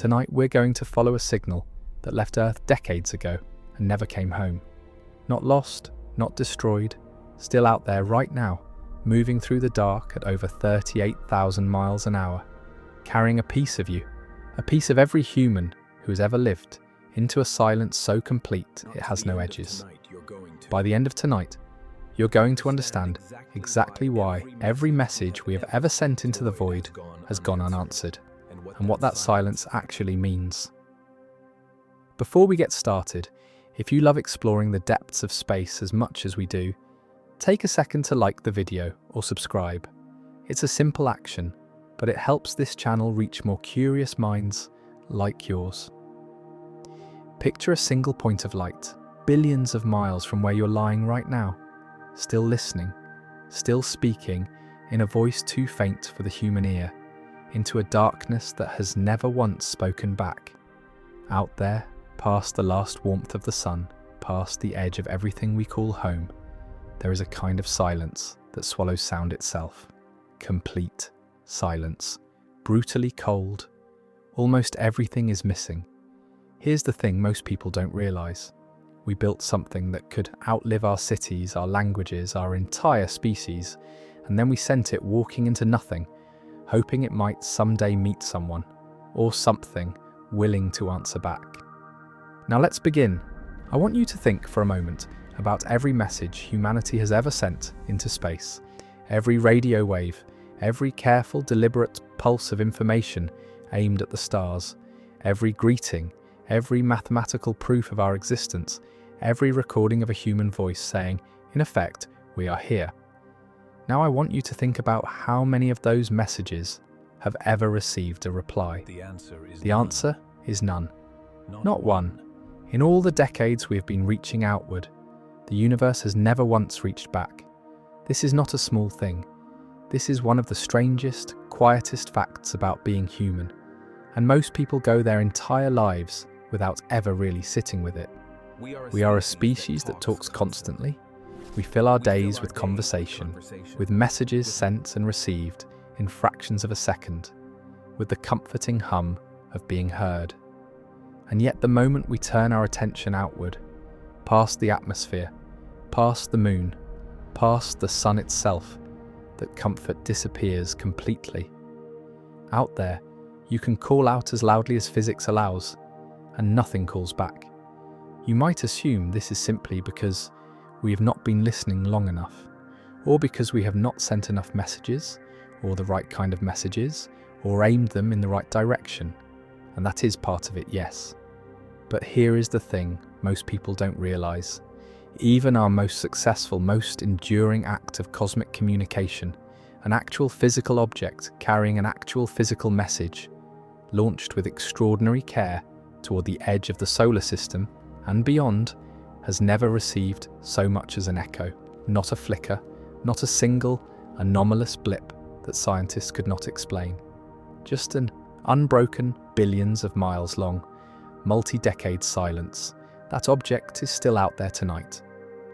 Tonight we're going to follow a signal that left Earth decades ago and never came home. Not lost, not destroyed, still out there right now, moving through the dark at over 38,000 miles an hour, carrying a piece of you, a piece of every human who has ever lived, into a silence so complete it has no edges. By the end of tonight, you're going to understand exactly why every message we have ever sent into the void has gone unanswered, and what that silence actually means. Before we get started, if you love exploring the depths of space as much as we do, take a second to like the video or subscribe. It's a simple action, but it helps this channel reach more curious minds like yours. Picture a single point of light, billions of miles from where you're lying right now, still listening, still speaking in a voice too faint for the human ear, into a darkness that has never once spoken back. Out there, past the last warmth of the sun, past the edge of everything we call home, there is a kind of silence that swallows sound itself. Complete silence. Brutally cold. Almost everything is missing. Here's the thing most people don't realize. We built something that could outlive our cities, our languages, our entire species, and then we sent it walking into nothing, hoping it might someday meet someone, or something, willing to answer back. Now let's begin. I want you to think for a moment about every message humanity has ever sent into space, every radio wave, every careful, deliberate pulse of information aimed at the stars, every greeting, every mathematical proof of our existence, every recording of a human voice saying, in effect, we are here. Now I want you to think about how many of those messages have ever received a reply. The answer is none. Not one. In all the decades we have been reaching outward, the universe has never once reached back. This is not a small thing. This is one of the strangest, quietest facts about being human, and most people go their entire lives without ever really sitting with it. We are a species that talks constantly. We fill our days with conversation, with messages sent and received in fractions of a second, with the comforting hum of being heard. And yet the moment we turn our attention outward, past the atmosphere, past the moon, past the sun itself, that comfort disappears completely. Out there, you can call out as loudly as physics allows, and nothing calls back. You might assume this is simply because we have not been listening long enough, or because we have not sent enough messages, or the right kind of messages, or aimed them in the right direction. And that is part of it, yes. But here is the thing most people don't realize. Even our most successful, most enduring act of cosmic communication, an actual physical object carrying an actual physical message, launched with extraordinary care toward the edge of the solar system and beyond, has never received so much as an echo, not a flicker, not a single anomalous blip that scientists could not explain. Just an unbroken, billions of miles long, multi-decade silence. That object is still out there tonight.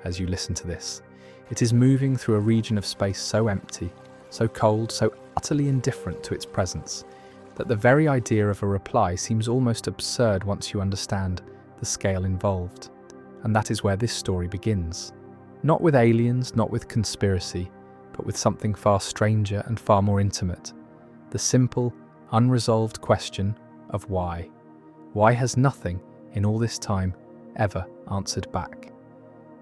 As you listen to this, it is moving through a region of space so empty, so cold, so utterly indifferent to its presence, that the very idea of a reply seems almost absurd once you understand the scale involved. And that is where this story begins. Not with aliens, not with conspiracy, but with something far stranger and far more intimate. The simple, unresolved question of why. Why has nothing, in all this time, ever answered back?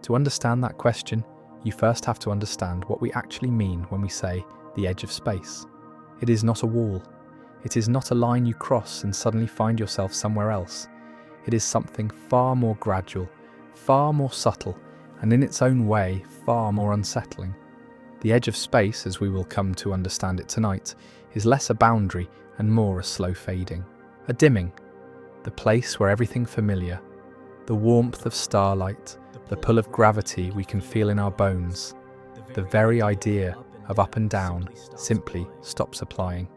To understand that question, you first have to understand what we actually mean when we say the edge of space. It is not a wall. It is not a line you cross and suddenly find yourself somewhere else. It is something far more gradual, far more subtle, and in its own way, far more unsettling. The edge of space, as we will come to understand it tonight, is less a boundary and more a slow fading, a dimming, the place where everything familiar, the warmth of starlight, the pull of gravity we can feel in our bones, the very idea of up and down simply stops applying.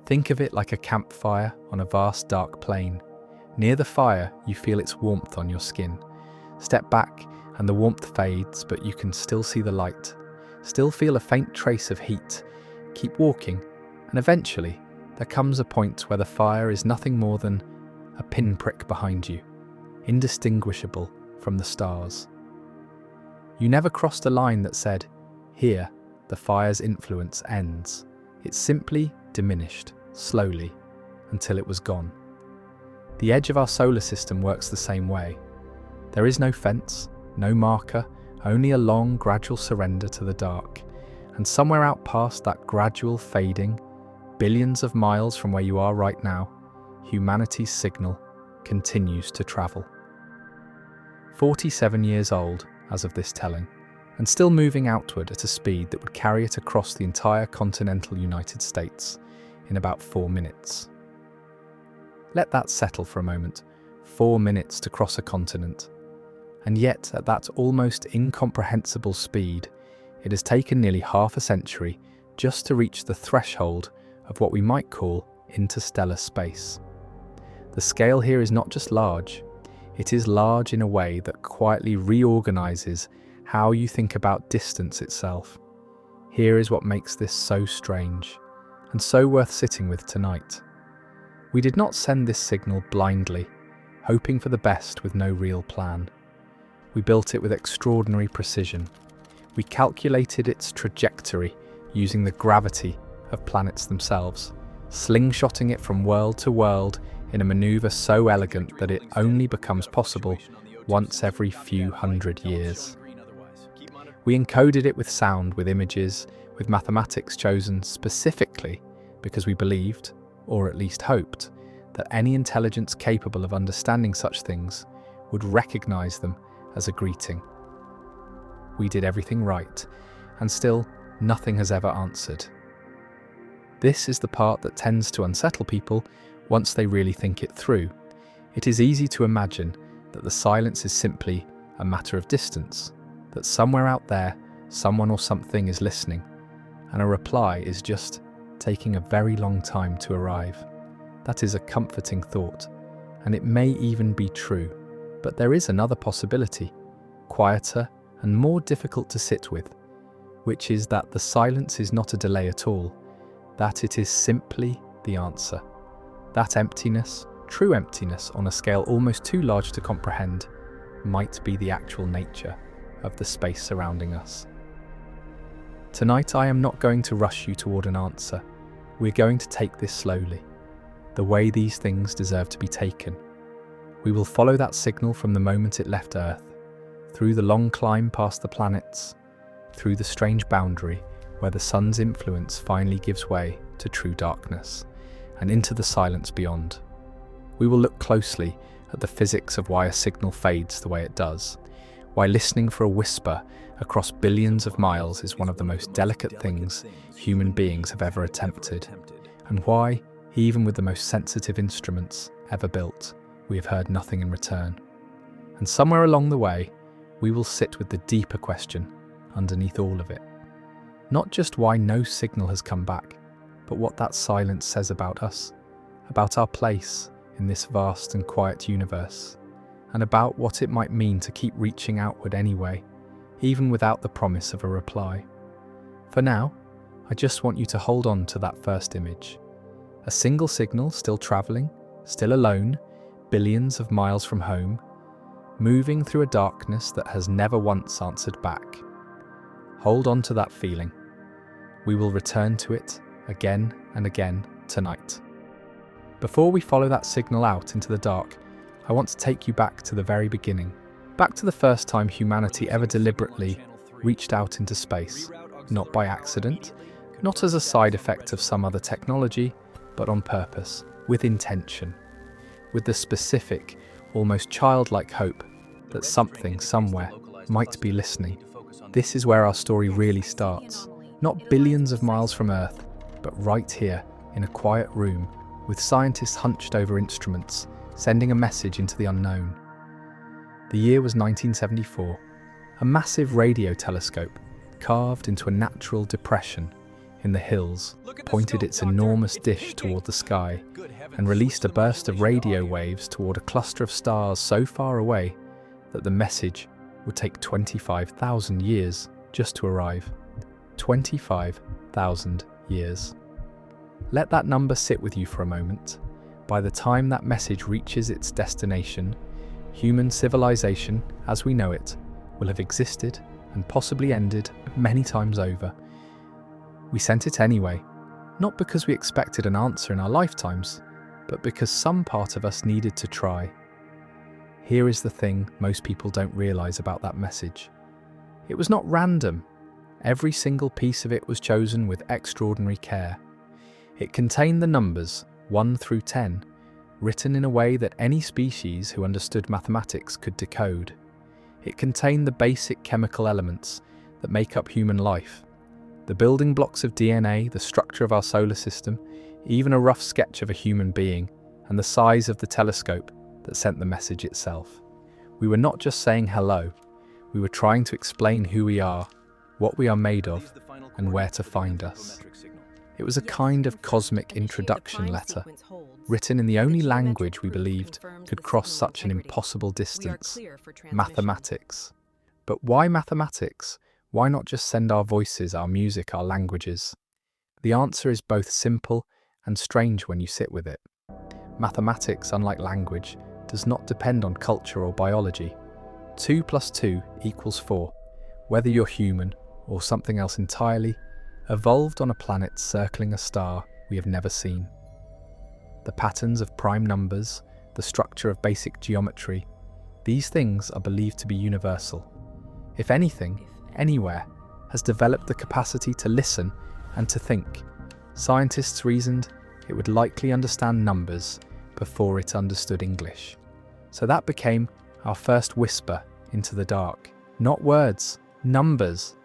Think of it like a campfire on a vast dark plain. Near the fire, you feel its warmth on your skin. Step back and the warmth fades, but you can still see the light, still feel a faint trace of heat. Keep walking, and eventually there comes a point where the fire is nothing more than a pinprick behind you, indistinguishable from the stars. You never crossed a line that said, "Here, the fire's influence ends." It simply diminished, slowly, until it was gone. The edge of our solar system works the same way. There is no fence, no marker, only a long, gradual surrender to the dark. And somewhere out past that gradual fading, billions of miles from where you are right now, humanity's signal continues to travel. 47 years old as of this telling, and still moving outward at a speed that would carry it across the entire continental United States in about 4 minutes. Let that settle for a moment. 4 minutes to cross a continent. And yet, at that almost incomprehensible speed, it has taken nearly half a century just to reach the threshold of what we might call interstellar space. The scale here is not just large, it is large in a way that quietly reorganizes how you think about distance itself. Here is what makes this so strange, and so worth sitting with tonight. We did not send this signal blindly, hoping for the best with no real plan. We built it with extraordinary precision. We calculated its trajectory using the gravity of planets themselves, slingshotting it from world to world in a maneuver so elegant that it only becomes possible once every few hundred years. We encoded it with sound, with images, with mathematics chosen specifically because we believed, or at least hoped, that any intelligence capable of understanding such things would recognize them as a greeting. We did everything right, and still nothing has ever answered. This is the part that tends to unsettle people once they really think it through. It is easy to imagine that the silence is simply a matter of distance, that somewhere out there, someone or something is listening, and a reply is just taking a very long time to arrive. That is a comforting thought, and it may even be true. But there is another possibility, quieter and more difficult to sit with, which is that the silence is not a delay at all, that it is simply the answer. That emptiness, true emptiness on a scale almost too large to comprehend, might be the actual nature of the space surrounding us. Tonight I am not going to rush you toward an answer. We're going to take this slowly, the way these things deserve to be taken. We will follow that signal from the moment it left Earth, through the long climb past the planets, through the strange boundary where the sun's influence finally gives way to true darkness, and into the silence beyond. We will look closely at the physics of why a signal fades the way it does, why listening for a whisper across billions of miles is one of the most delicate things human beings have ever attempted, and why, even with the most sensitive instruments ever built, we have heard nothing in return. And somewhere along the way, we will sit with the deeper question underneath all of it. Not just why no signal has come back, but what that silence says about us, about our place in this vast and quiet universe, and about what it might mean to keep reaching outward anyway, even without the promise of a reply. For now, I just want you to hold on to that first image. A single signal still travelling, still alone, billions of miles from home, moving through a darkness that has never once answered back. Hold on to that feeling. We will return to it again and again tonight. Before we follow that signal out into the dark, I want to take you back to the very beginning, back to the first time humanity ever deliberately reached out into space, not by accident, not as a side effect of some other technology, but on purpose, with intention, with the specific, almost childlike hope that something somewhere might be listening. This is where our story really starts, not billions of miles from Earth, but right here in a quiet room with scientists hunched over instruments, sending a message into the unknown. The year was 1974. A massive radio telescope, carved into a natural depression in the hills, pointed its enormous dish toward the sky and released a burst of radio waves toward a cluster of stars so far away that the message would take 25,000 years just to arrive. 25,000 years. Let that number sit with you for a moment. By the time that message reaches its destination, human civilization, as we know it, will have existed and possibly ended many times over. We sent it anyway, not because we expected an answer in our lifetimes, but because some part of us needed to try. Here is the thing most people don't realize about that message. It was not random. Every single piece of it was chosen with extraordinary care. It contained the numbers 1 through 10, written in a way that any species who understood mathematics could decode. It contained the basic chemical elements that make up human life, the building blocks of DNA, the structure of our solar system, even a rough sketch of a human being, and the size of the telescope that sent the message itself. We were not just saying hello, we were trying to explain who we are, what we are made of, and where to find us. It was a kind of cosmic introduction letter, written in the only language we believed could cross such an impossible distance, mathematics. But why mathematics? Why not just send our voices, our music, our languages? The answer is both simple and strange when you sit with it. Mathematics, unlike language, does not depend on culture or biology. 2 + 2 = 4. Whether you're human or something else entirely, evolved on a planet circling a star we have never seen. The patterns of prime numbers, the structure of basic geometry, these things are believed to be universal. If anything, anywhere, has developed the capacity to listen and to think. Scientists reasoned it would likely understand numbers before it understood English. So that became our first whisper into the dark. Not words, numbers.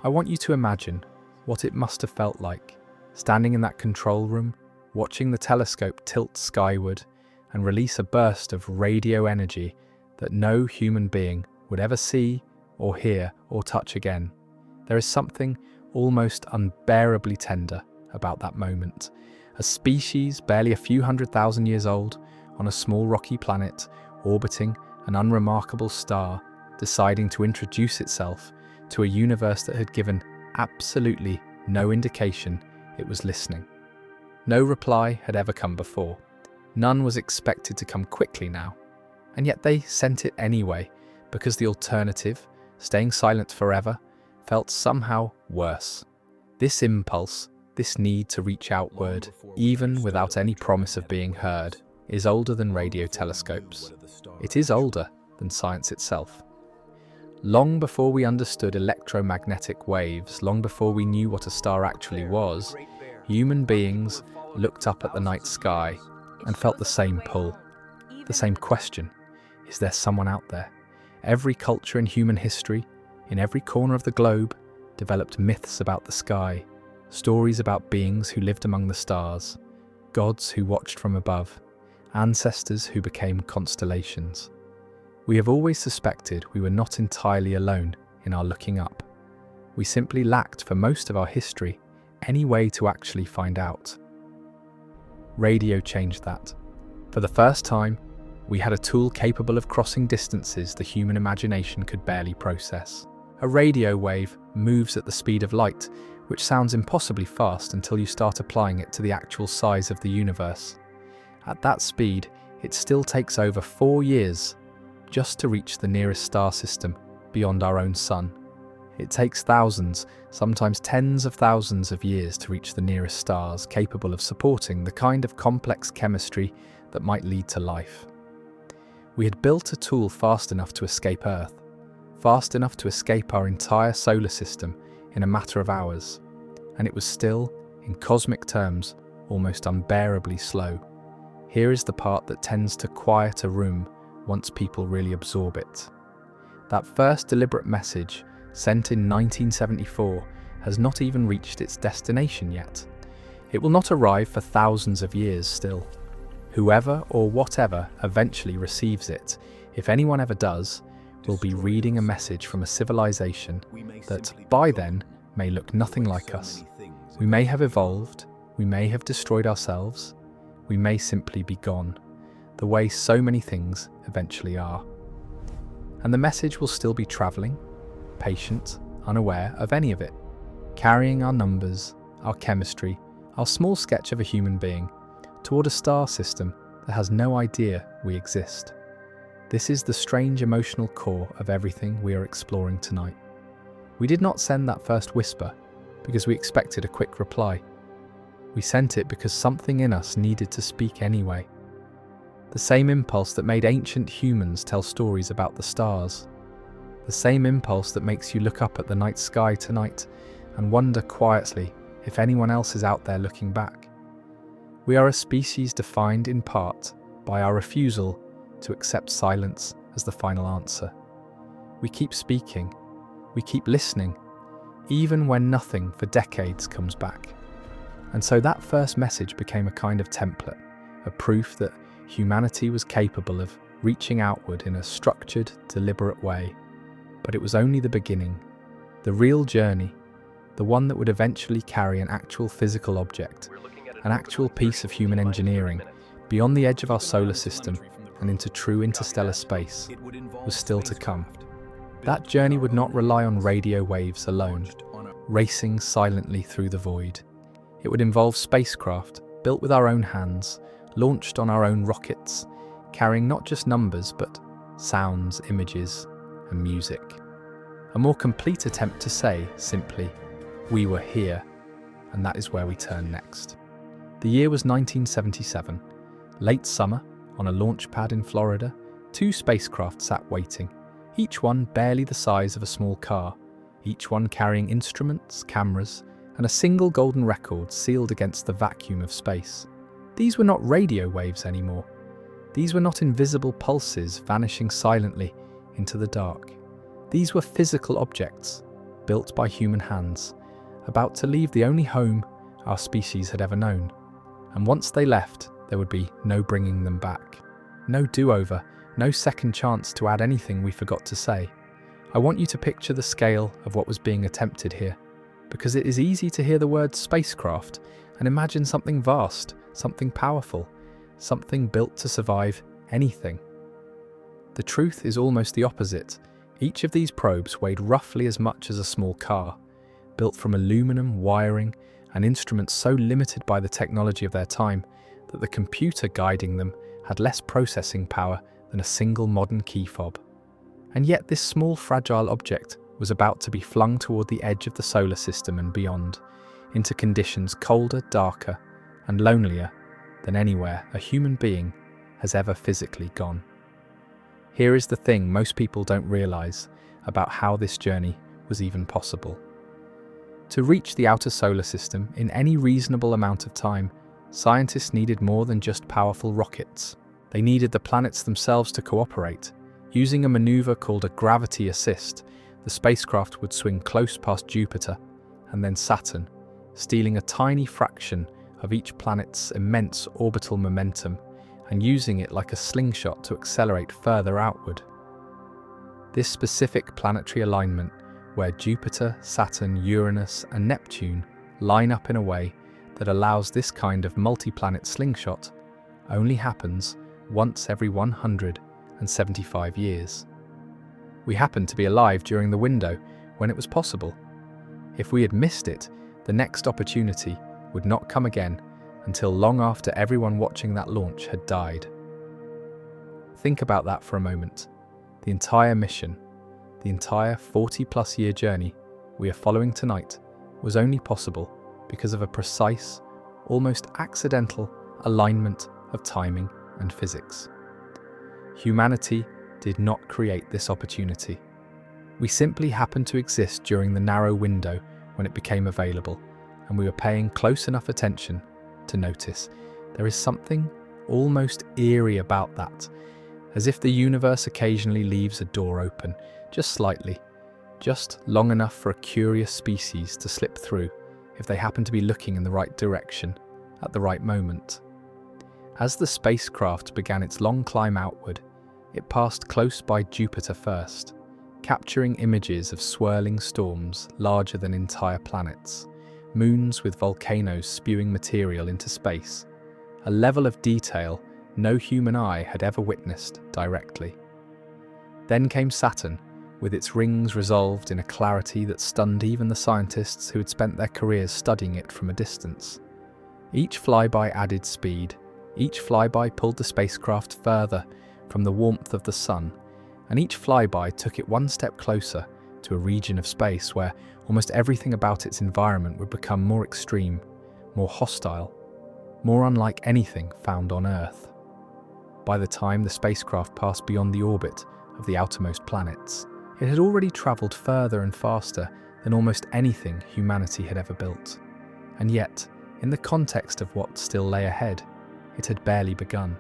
I want you to imagine what it must have felt like, standing in that control room, watching the telescope tilt skyward and release a burst of radio energy that no human being would ever see or hear or touch again. There is something almost unbearably tender about that moment. A species barely a few 100,000 years old on a small rocky planet orbiting an unremarkable star, deciding to introduce itself to a universe that had given absolutely no indication it was listening. No reply had ever come before. None was expected to come quickly now. And yet they sent it anyway, because the alternative, staying silent forever, felt somehow worse. This impulse, this need to reach outward, even without any promise of being heard, is older than radio telescopes. It is older than science itself. Long before we understood electromagnetic waves, long before we knew what a star actually was, human beings looked up at the night sky and felt the same pull, the same question. Is there someone out there? Every culture in human history, in every corner of the globe, developed myths about the sky, stories about beings who lived among the stars, gods who watched from above, ancestors who became constellations. We have always suspected we were not entirely alone in our looking up. We simply lacked, for most of our history, any way to actually find out. Radio changed that. For the first time, we had a tool capable of crossing distances the human imagination could barely process. A radio wave moves at the speed of light, which sounds impossibly fast until you start applying it to the actual size of the universe. At that speed, it still takes over 4 years just to reach the nearest star system beyond our own sun. It takes thousands, sometimes tens of thousands of years to reach the nearest stars capable of supporting the kind of complex chemistry that might lead to life. We had built a tool fast enough to escape Earth, fast enough to escape our entire solar system in a matter of hours, and it was still, in cosmic terms, almost unbearably slow. Here is the part that tends to quiet a room once people really absorb it. That first deliberate message, sent in 1974, has not even reached its destination yet. It will not arrive for thousands of years still. Whoever or whatever eventually receives it, if anyone ever does, will be reading a message from a civilization that, by then, may look nothing like us. We may have evolved, we may have destroyed ourselves, we may simply be gone, the way so many things eventually are. And the message will still be travelling, patient, unaware of any of it, carrying our numbers, our chemistry, Our small sketch of a human being toward a star system that has no idea we exist. This is the strange emotional core of everything we are exploring tonight. We did not send that first whisper because we expected a quick reply. We sent it because something in us needed to speak anyway. The same impulse that made ancient humans tell stories about the stars. The same impulse that makes you look up at the night sky tonight and wonder quietly if anyone else is out there looking back. We are a species defined in part by our refusal to accept silence as the final answer. We keep speaking, we keep listening, even when nothing for decades comes back. And so that first message became a kind of template, a proof that humanity was capable of reaching outward in a structured, deliberate way. But it was only the beginning, the real journey, the one that would eventually carry an actual physical object, an actual piece of human engineering, beyond the edge of our solar system and into true interstellar space, was still to come. That journey would not rely on radio waves alone, racing silently through the void. It would involve spacecraft built with our own hands, launched on our own rockets, carrying not just numbers but sounds, images, and music. A more complete attempt to say, simply, we were here, and that is where we turn next. The year was 1977. Late summer, on a launch pad in Florida, 2 spacecraft sat waiting, each one barely the size of a small car, each one carrying instruments, cameras, and a single golden record sealed against the vacuum of space. These were not radio waves anymore. These were not invisible pulses vanishing silently into the dark. These were physical objects, built by human hands, about to leave the only home our species had ever known. And once they left, there would be no bringing them back. No do-over, no second chance to add anything we forgot to say. I want you to picture the scale of what was being attempted here, because it is easy to hear the word spacecraft and imagine something vast, something powerful, something built to survive anything. The truth is almost the opposite. Each of these probes weighed roughly as much as a small car, built from aluminum, wiring, and instruments so limited by the technology of their time that the computer guiding them had less processing power than a single modern key fob. And yet this small fragile object was about to be flung toward the edge of the solar system and beyond, into conditions colder, darker, and lonelier than anywhere a human being has ever physically gone. Here is the thing most people don't realize about how this journey was even possible. To reach the outer solar system in any reasonable amount of time, scientists needed more than just powerful rockets. They needed the planets themselves to cooperate. Using a maneuver called a gravity assist, the spacecraft would swing close past Jupiter and then Saturn, stealing a tiny fraction of each planet's immense orbital momentum and using it like a slingshot to accelerate further outward. This specific planetary alignment, where Jupiter, Saturn, Uranus, and Neptune line up in a way that allows this kind of multi-planet slingshot, only happens once every 175 years. We happened to be alive during the window when it was possible. If we had missed it, the next opportunity would not come again until long after everyone watching that launch had died. Think about that for a moment. The entire mission, the entire 40-plus year journey we are following tonight was only possible because of a precise, almost accidental alignment of timing and physics. Humanity did not create this opportunity. We simply happened to exist during the narrow window when it became available, and we were paying close enough attention to notice. There is something almost eerie about that, as if the universe occasionally leaves a door open, just slightly, just long enough for a curious species to slip through if they happen to be looking in the right direction at the right moment. As the spacecraft began its long climb outward, it passed close by Jupiter first, capturing images of swirling storms larger than entire planets, moons with volcanoes spewing material into space, a level of detail no human eye had ever witnessed directly. Then came Saturn, with its rings resolved in a clarity that stunned even the scientists who had spent their careers studying it from a distance. Each flyby added speed. Each flyby pulled the spacecraft further from the warmth of the sun, and each flyby took it one step closer to a region of space where almost everything about its environment would become more extreme, more hostile, more unlike anything found on Earth. By the time the spacecraft passed beyond the orbit of the outermost planets, it had already travelled further and faster than almost anything humanity had ever built. And yet, in the context of what still lay ahead, it had barely begun.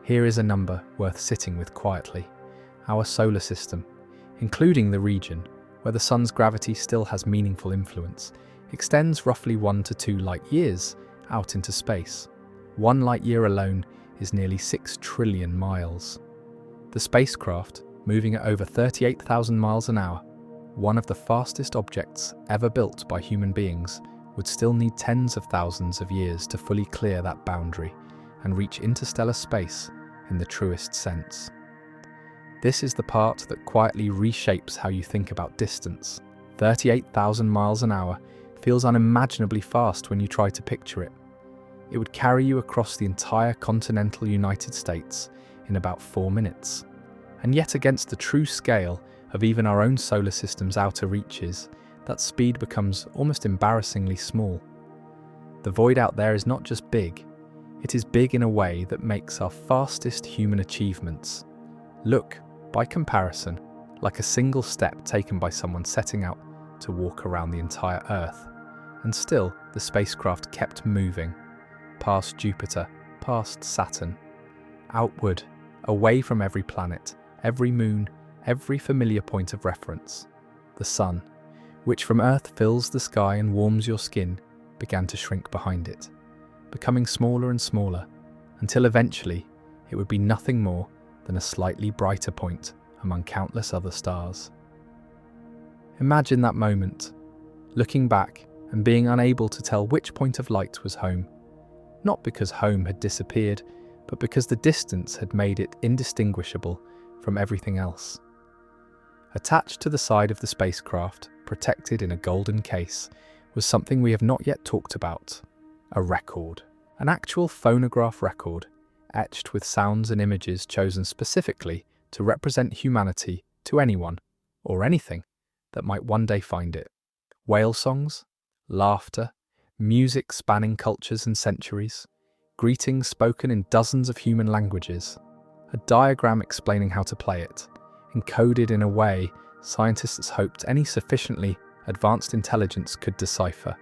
Here is a number worth sitting with quietly. Our solar system, including the region where the sun's gravity still has meaningful influence, extends roughly 1 to 2 light years out into space. 1 light year alone is nearly 6 trillion miles. The spacecraft, moving at over 38,000 miles an hour, one of the fastest objects ever built by human beings, would still need tens of thousands of years to fully clear that boundary and reach interstellar space in the truest sense. This is the part that quietly reshapes how you think about distance. 38,000 miles an hour feels unimaginably fast when you try to picture it. It would carry you across the entire continental United States in about 4 minutes. And yet against the true scale of even our own solar system's outer reaches, that speed becomes almost embarrassingly small. The void out there is not just big, it is big in a way that makes our fastest human achievements look, by comparison, like a single step taken by someone setting out to walk around the entire Earth. And still, the spacecraft kept moving, past Jupiter, past Saturn, outward, away from every planet, every moon, every familiar point of reference. The sun, which from Earth fills the sky and warms your skin, began to shrink behind it, becoming smaller and smaller, until eventually it would be nothing more than a slightly brighter point among countless other stars. Imagine that moment, looking back and being unable to tell which point of light was home, not because home had disappeared, but because the distance had made it indistinguishable from everything else. Attached to the side of the spacecraft, protected in a golden case, was something we have not yet talked about: a record. An actual phonograph record, etched with sounds and images chosen specifically to represent humanity to anyone, or anything, that might one day find it. Whale songs, laughter, music spanning cultures and centuries, greetings spoken in dozens of human languages, a diagram explaining how to play it, encoded in a way scientists hoped any sufficiently advanced intelligence could decipher.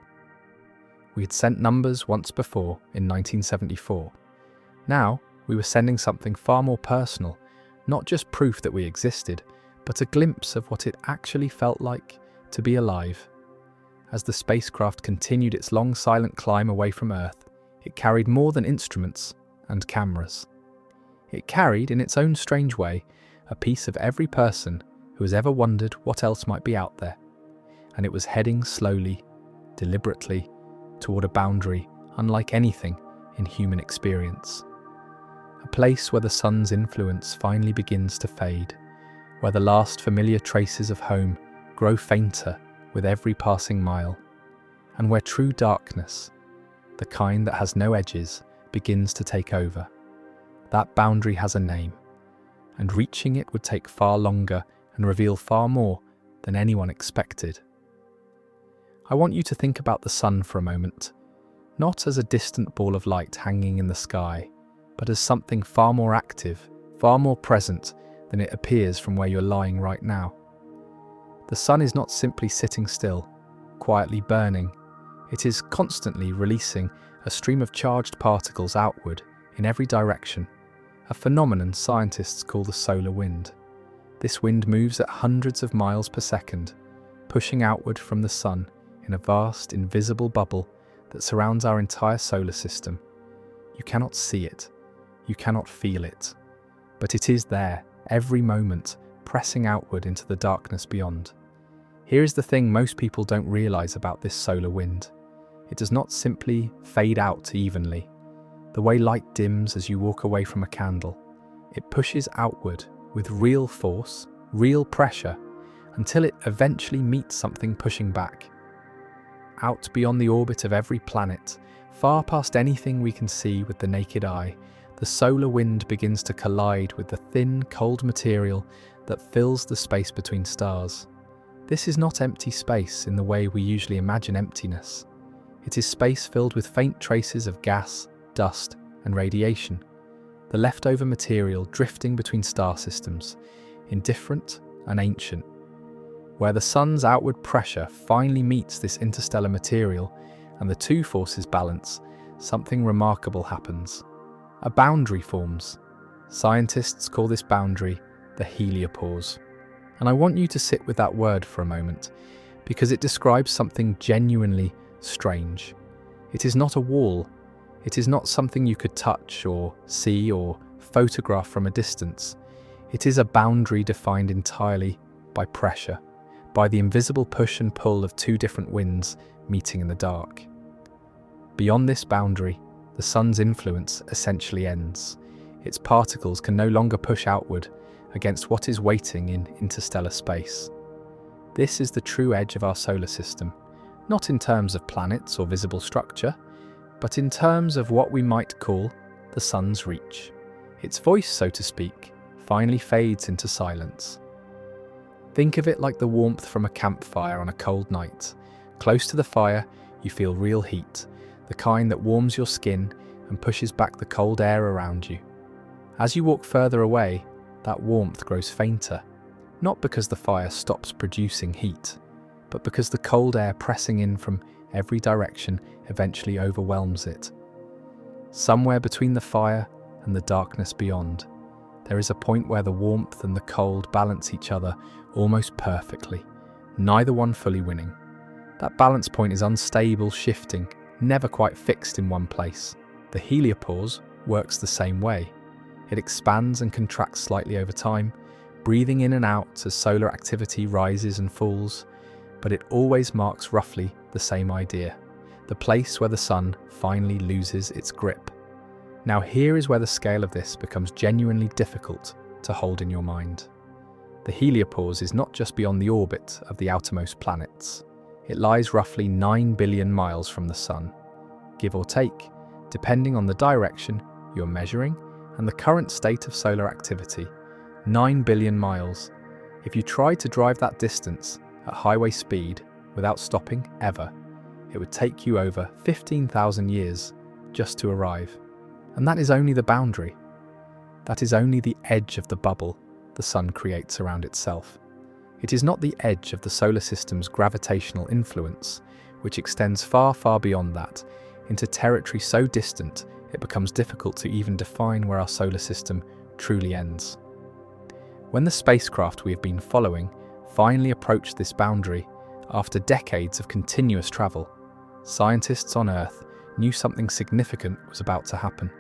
We had sent numbers once before in 1974. Now, we were sending something far more personal, not just proof that we existed, but a glimpse of what it actually felt like to be alive. As the spacecraft continued its long silent climb away from Earth, it carried more than instruments and cameras. It carried, in its own strange way, a piece of every person who has ever wondered what else might be out there. And it was heading slowly, deliberately, toward a boundary unlike anything in human experience. A place where the sun's influence finally begins to fade, where the last familiar traces of home grow fainter with every passing mile, and where true darkness, the kind that has no edges, begins to take over. That boundary has a name, and reaching it would take far longer and reveal far more than anyone expected. I want you to think about the sun for a moment, not as a distant ball of light hanging in the sky, but as something far more active, far more present than it appears from where you're lying right now. The sun is not simply sitting still, quietly burning. It is constantly releasing a stream of charged particles outward in every direction, a phenomenon scientists call the solar wind. This wind moves at hundreds of miles per second, pushing outward from the sun in a vast, invisible bubble that surrounds our entire solar system. You cannot see it, you cannot feel it, but it is there, every moment, pressing outward into the darkness beyond. Here is the thing most people don't realize about this solar wind. It does not simply fade out evenly. The way light dims as you walk away from a candle, it pushes outward with real force, real pressure, until it eventually meets something pushing back. out beyond the orbit of every planet, far past anything we can see with the naked eye, the solar wind begins to collide with the thin, cold material that fills the space between stars. This is not empty space in the way we usually imagine emptiness. It is space filled with faint traces of gas, dust, and radiation, the leftover material drifting between star systems, indifferent and ancient. Where the sun's outward pressure finally meets this interstellar material and the two forces balance, something remarkable happens. A boundary forms. Scientists call this boundary the heliopause. And I want you to sit with that word for a moment, because it describes something genuinely strange. It is not a wall. It is not something you could touch or see or photograph from a distance. It is a boundary defined entirely by pressure, by the invisible push and pull of two different winds meeting in the dark. Beyond this boundary, the sun's influence essentially ends. Its particles can no longer push outward against what is waiting in interstellar space. This is the true edge of our solar system, not in terms of planets or visible structure, but in terms of what we might call the sun's reach. Its voice, so to speak, finally fades into silence. Think of it like the warmth from a campfire on a cold night. Close to the fire, you feel real heat, the kind that warms your skin and pushes back the cold air around you. As you walk further away, that warmth grows fainter, not because the fire stops producing heat, but because the cold air pressing in from every direction eventually overwhelms it. Somewhere between the fire and the darkness beyond, there is a point where the warmth and the cold balance each other almost perfectly, neither one fully winning. That balance point is unstable, shifting, never quite fixed in one place. The heliopause works the same way. It expands and contracts slightly over time, breathing in and out as solar activity rises and falls, but it always marks roughly the same idea, the place where the sun finally loses its grip. Now here is where the scale of this becomes genuinely difficult to hold in your mind. The heliopause is not just beyond the orbit of the outermost planets. It lies roughly 9 billion miles from the sun, give or take, depending on the direction you're measuring and the current state of solar activity. 9 billion miles. If you tried to drive that distance at highway speed without stopping ever, it would take you over 15,000 years just to arrive. And that is only the boundary. That is only the edge of the bubble the sun creates around itself. It is not the edge of the solar system's gravitational influence, which extends far, far beyond that, into territory so distant it becomes difficult to even define where our solar system truly ends. When the spacecraft we have been following finally approached this boundary, after decades of continuous travel, scientists on Earth knew something significant was about to happen,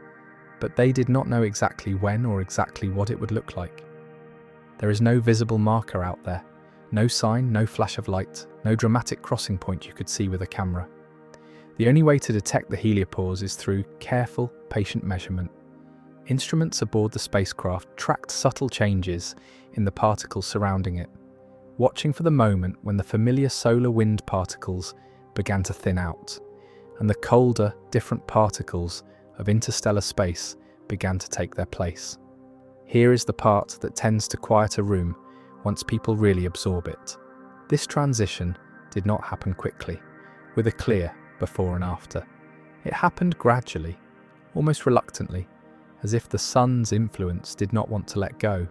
but they did not know exactly when or exactly what it would look like. There is no visible marker out there, no sign, no flash of light, no dramatic crossing point you could see with a camera. The only way to detect the heliopause is through careful, patient measurement. Instruments aboard the spacecraft tracked subtle changes in the particles surrounding it, watching for the moment when the familiar solar wind particles began to thin out, and the colder, different particles of interstellar space began to take their place. Here is the part that tends to quiet a room once people really absorb it. This transition did not happen quickly, with a clear before and after. It happened gradually, almost reluctantly, as if the sun's influence did not want to let go.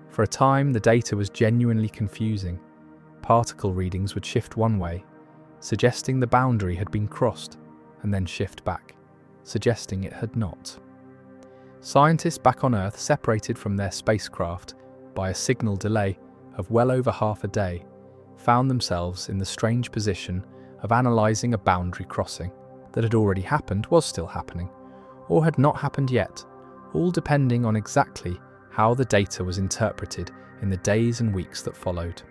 For a time, the data was genuinely confusing. Particle readings would shift one way, suggesting the boundary had been crossed, and then shift back, suggesting it had not. Scientists back on Earth, separated from their spacecraft by a signal delay of well over half a day, found themselves in the strange position of analysing a boundary crossing that had already happened, was still happening, or had not happened yet, all depending on exactly how the data was interpreted in the days and weeks that followed.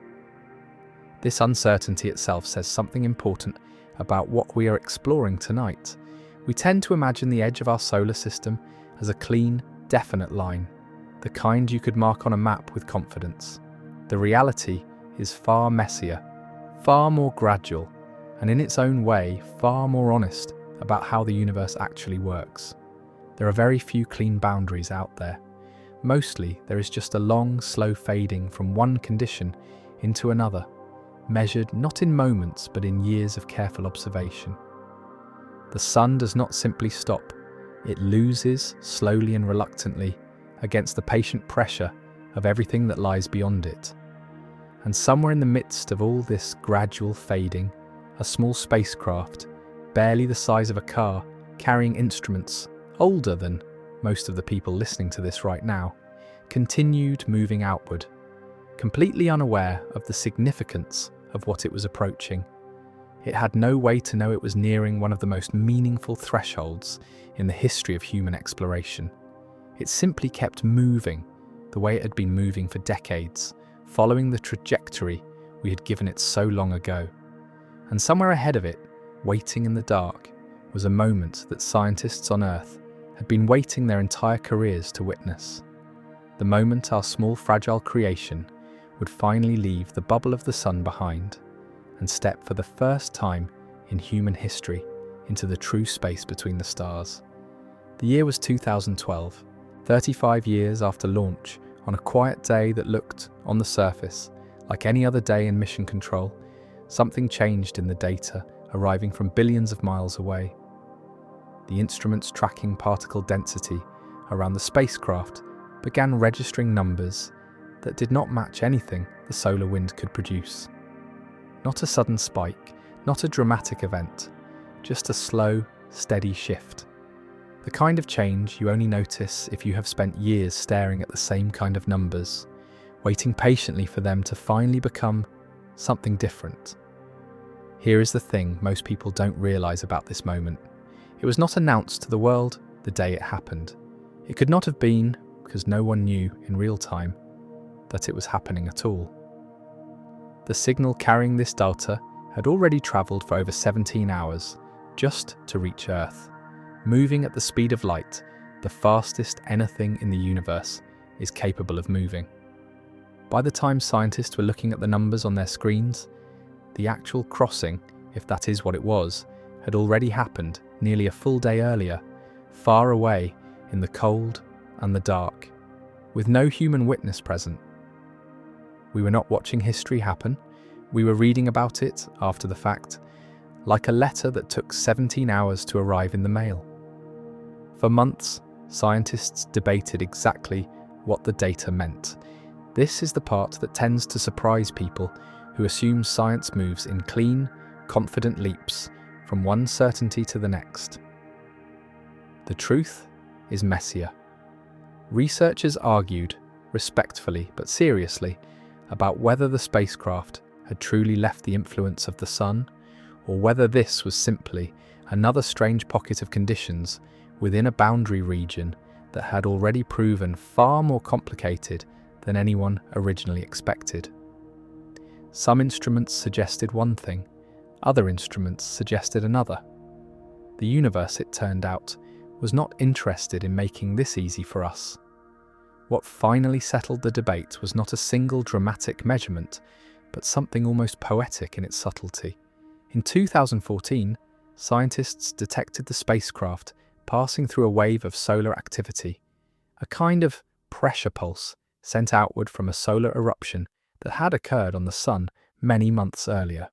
This uncertainty itself says something important about what we are exploring tonight. We tend to imagine the edge of our solar system as a clean, definite line, the kind you could mark on a map with confidence. The reality is far messier, far more gradual, and in its own way, far more honest about how the universe actually works. There are very few clean boundaries out there. Mostly, there is just a long, slow fading from one condition into another, measured not in moments but in years of careful observation. The sun does not simply stop, it loses, slowly and reluctantly, against the patient pressure of everything that lies beyond it. And somewhere in the midst of all this gradual fading, a small spacecraft, barely the size of a car, carrying instruments older than most of the people listening to this right now, continued moving outward, completely unaware of the significance of what it was approaching. It had no way to know it was nearing one of the most meaningful thresholds in the history of human exploration. It simply kept moving the way it had been moving for decades, following the trajectory we had given it so long ago. And somewhere ahead of it, waiting in the dark, was a moment that scientists on Earth had been waiting their entire careers to witness. The moment our small fragile creation would finally leave the bubble of the sun behind and step for the first time in human history into the true space between the stars. The year was 2012, 35 years after launch, on a quiet day that looked, on the surface, like any other day in mission control. Something changed in the data arriving from billions of miles away. The instruments tracking particle density around the spacecraft began registering numbers that did not match anything the solar wind could produce. Not a sudden spike, not a dramatic event, just a slow, steady shift. The kind of change you only notice if you have spent years staring at the same kind of numbers, waiting patiently for them to finally become something different. Here is the thing most people don't realize about this moment. It was not announced to the world the day it happened. It could not have been, because no one knew in real time that it was happening at all. The signal carrying this data had already traveled for over 17 hours just to reach Earth, moving at the speed of light, the fastest anything in the universe is capable of moving. By the time scientists were looking at the numbers on their screens, the actual crossing, if that is what it was, had already happened nearly a full day earlier, far away in the cold and the dark, with no human witness present. We were not watching history happen, we were reading about it after the fact, like a letter that took 17 hours to arrive in the mail. For months, scientists debated exactly what the data meant. This is the part that tends to surprise people who assume science moves in clean, confident leaps from one certainty to the next. The truth is messier. Researchers argued, respectfully but seriously, about whether the spacecraft had truly left the influence of the sun, or whether this was simply another strange pocket of conditions within a boundary region that had already proven far more complicated than anyone originally expected. Some instruments suggested one thing, other instruments suggested another. The universe, it turned out, was not interested in making this easy for us. What finally settled the debate was not a single dramatic measurement, but something almost poetic in its subtlety. In 2014, scientists detected the spacecraft passing through a wave of solar activity, a kind of pressure pulse sent outward from a solar eruption that had occurred on the Sun many months earlier.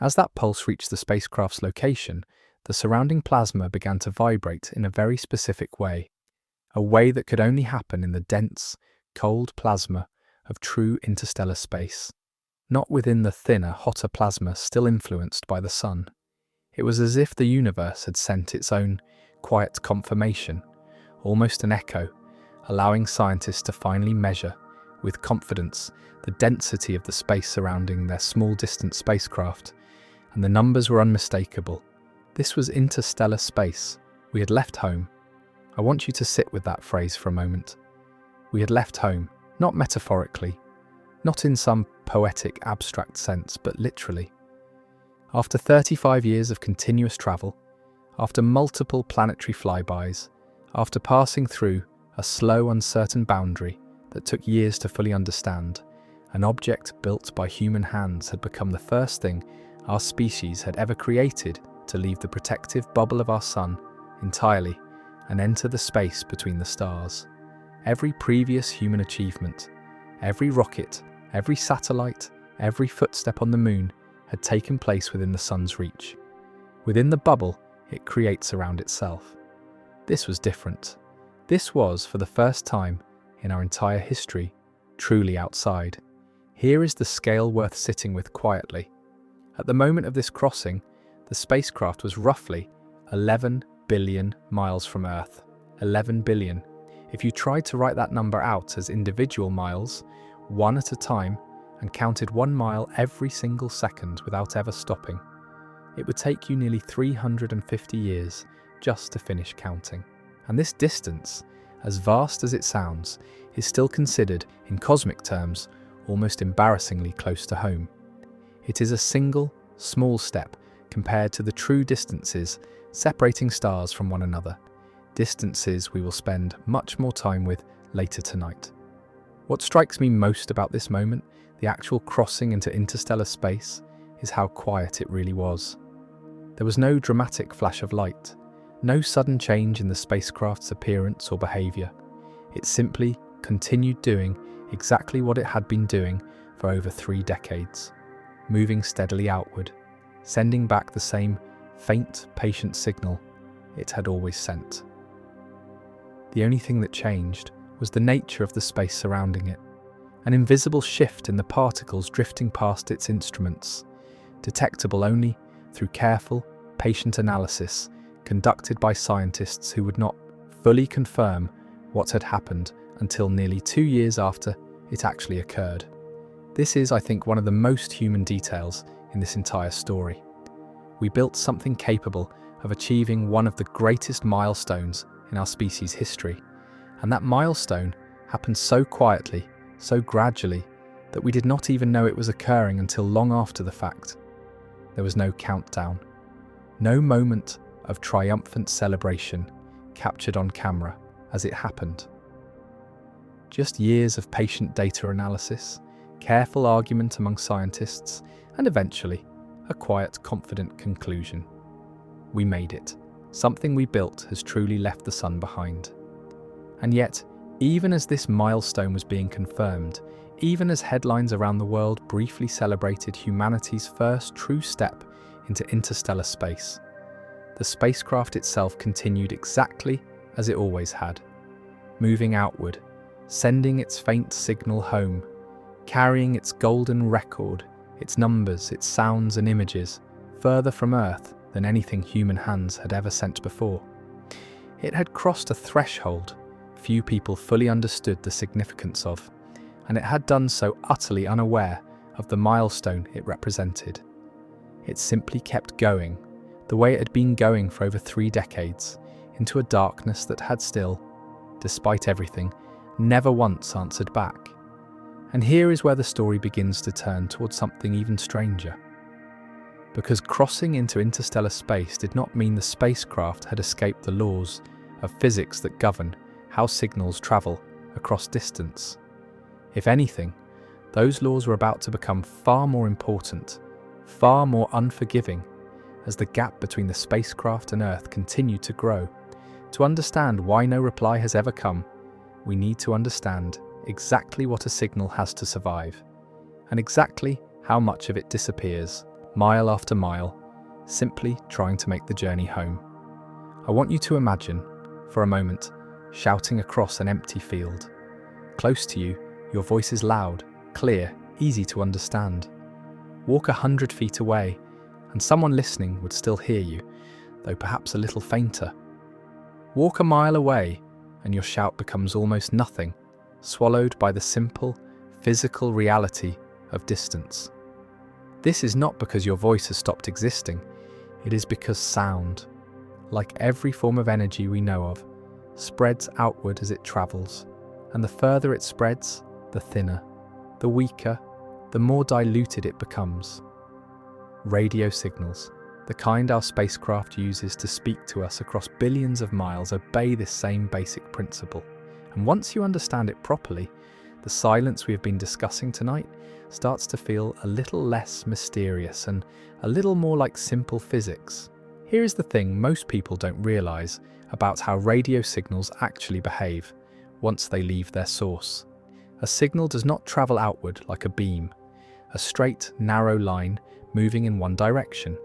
As that pulse reached the spacecraft's location, the surrounding plasma began to vibrate in a very specific way, a way that could only happen in the dense, cold plasma of true interstellar space, not within the thinner, hotter plasma still influenced by the Sun. It was as if the universe had sent its own quiet confirmation, almost an echo, allowing scientists to finally measure, with confidence, the density of the space surrounding their small distant spacecraft, and the numbers were unmistakable. This was interstellar space. We had left home. I want you to sit with that phrase for a moment. We had left home, not metaphorically, not in some poetic abstract sense, but literally. After 35 years of continuous travel, after multiple planetary flybys, after passing through a slow, uncertain boundary that took years to fully understand, an object built by human hands had become the first thing our species had ever created to leave the protective bubble of our sun entirely and enter the space between the stars. Every previous human achievement, every rocket, every satellite, every footstep on the moon had taken place within the sun's reach. Within the bubble it creates around itself. This was different. This was, for the first time in our entire history, truly outside. Here is the scale worth sitting with quietly. At the moment of this crossing, the spacecraft was roughly 11 billion miles from Earth. 11 billion. If you tried to write that number out as individual miles, one at a time, and counted 1 mile every single second without ever stopping, it would take you nearly 350 years just to finish counting. And this distance, as vast as it sounds, is still considered, in cosmic terms, almost embarrassingly close to home. It is a single, small step compared to the true distances separating stars from one another, distances we will spend much more time with later tonight. What strikes me most about this moment, the actual crossing into interstellar space, is how quiet it really was. There was no dramatic flash of light, no sudden change in the spacecraft's appearance or behaviour. It simply continued doing exactly what it had been doing for over 3 decades, moving steadily outward, sending back the same faint, patient signal it had always sent. The only thing that changed was the nature of the space surrounding it, an invisible shift in the particles drifting past its instruments, detectable only through careful, patient analysis conducted by scientists who would not fully confirm what had happened until nearly 2 years after it actually occurred. This is, I think, one of the most human details in this entire story. We built something capable of achieving one of the greatest milestones in our species' history, and that milestone happened so quietly, so gradually, that we did not even know it was occurring until long after the fact. There was no countdown, no moment of triumphant celebration captured on camera as it happened. Just years of patient data analysis, careful argument among scientists, and eventually, a quiet, confident conclusion. We made it. Something we built has truly left the sun behind. And yet, even as this milestone was being confirmed, even as headlines around the world briefly celebrated humanity's first true step into interstellar space, the spacecraft itself continued exactly as it always had, moving outward, sending its faint signal home, carrying its golden record, its numbers, its sounds and images, further from Earth than anything human hands had ever sent before. It had crossed a threshold few people fully understood the significance of, and it had done so utterly unaware of the milestone it represented. It simply kept going, the way it had been going for over 3 decades, into a darkness that had still, despite everything, never once answered back. And here is where the story begins to turn towards something even stranger. Because crossing into interstellar space did not mean the spacecraft had escaped the laws of physics that govern how signals travel across distance. If anything, those laws were about to become far more important, far more unforgiving, as the gap between the spacecraft and Earth continued to grow. To understand why no reply has ever come, we need to understand exactly what a signal has to survive, and exactly how much of it disappears, mile after mile, simply trying to make the journey home. I want you to imagine, for a moment, shouting across an empty field. Close to you, your voice is loud, clear, easy to understand. Walk 100 feet away, and someone listening would still hear you, though perhaps a little fainter. Walk a mile away, and your shout becomes almost nothing, swallowed by the simple, physical reality of distance. This is not because your voice has stopped existing, it is because sound, like every form of energy we know of, spreads outward as it travels, and the further it spreads, the thinner, the weaker, the more diluted it becomes. Radio signals, the kind our spacecraft uses to speak to us across billions of miles, obey this same basic principle. And once you understand it properly, the silence we have been discussing tonight starts to feel a little less mysterious and a little more like simple physics. Here is the thing most people don't realize about how radio signals actually behave once they leave their source. A signal does not travel outward like a beam, a straight, narrow line moving in one direction.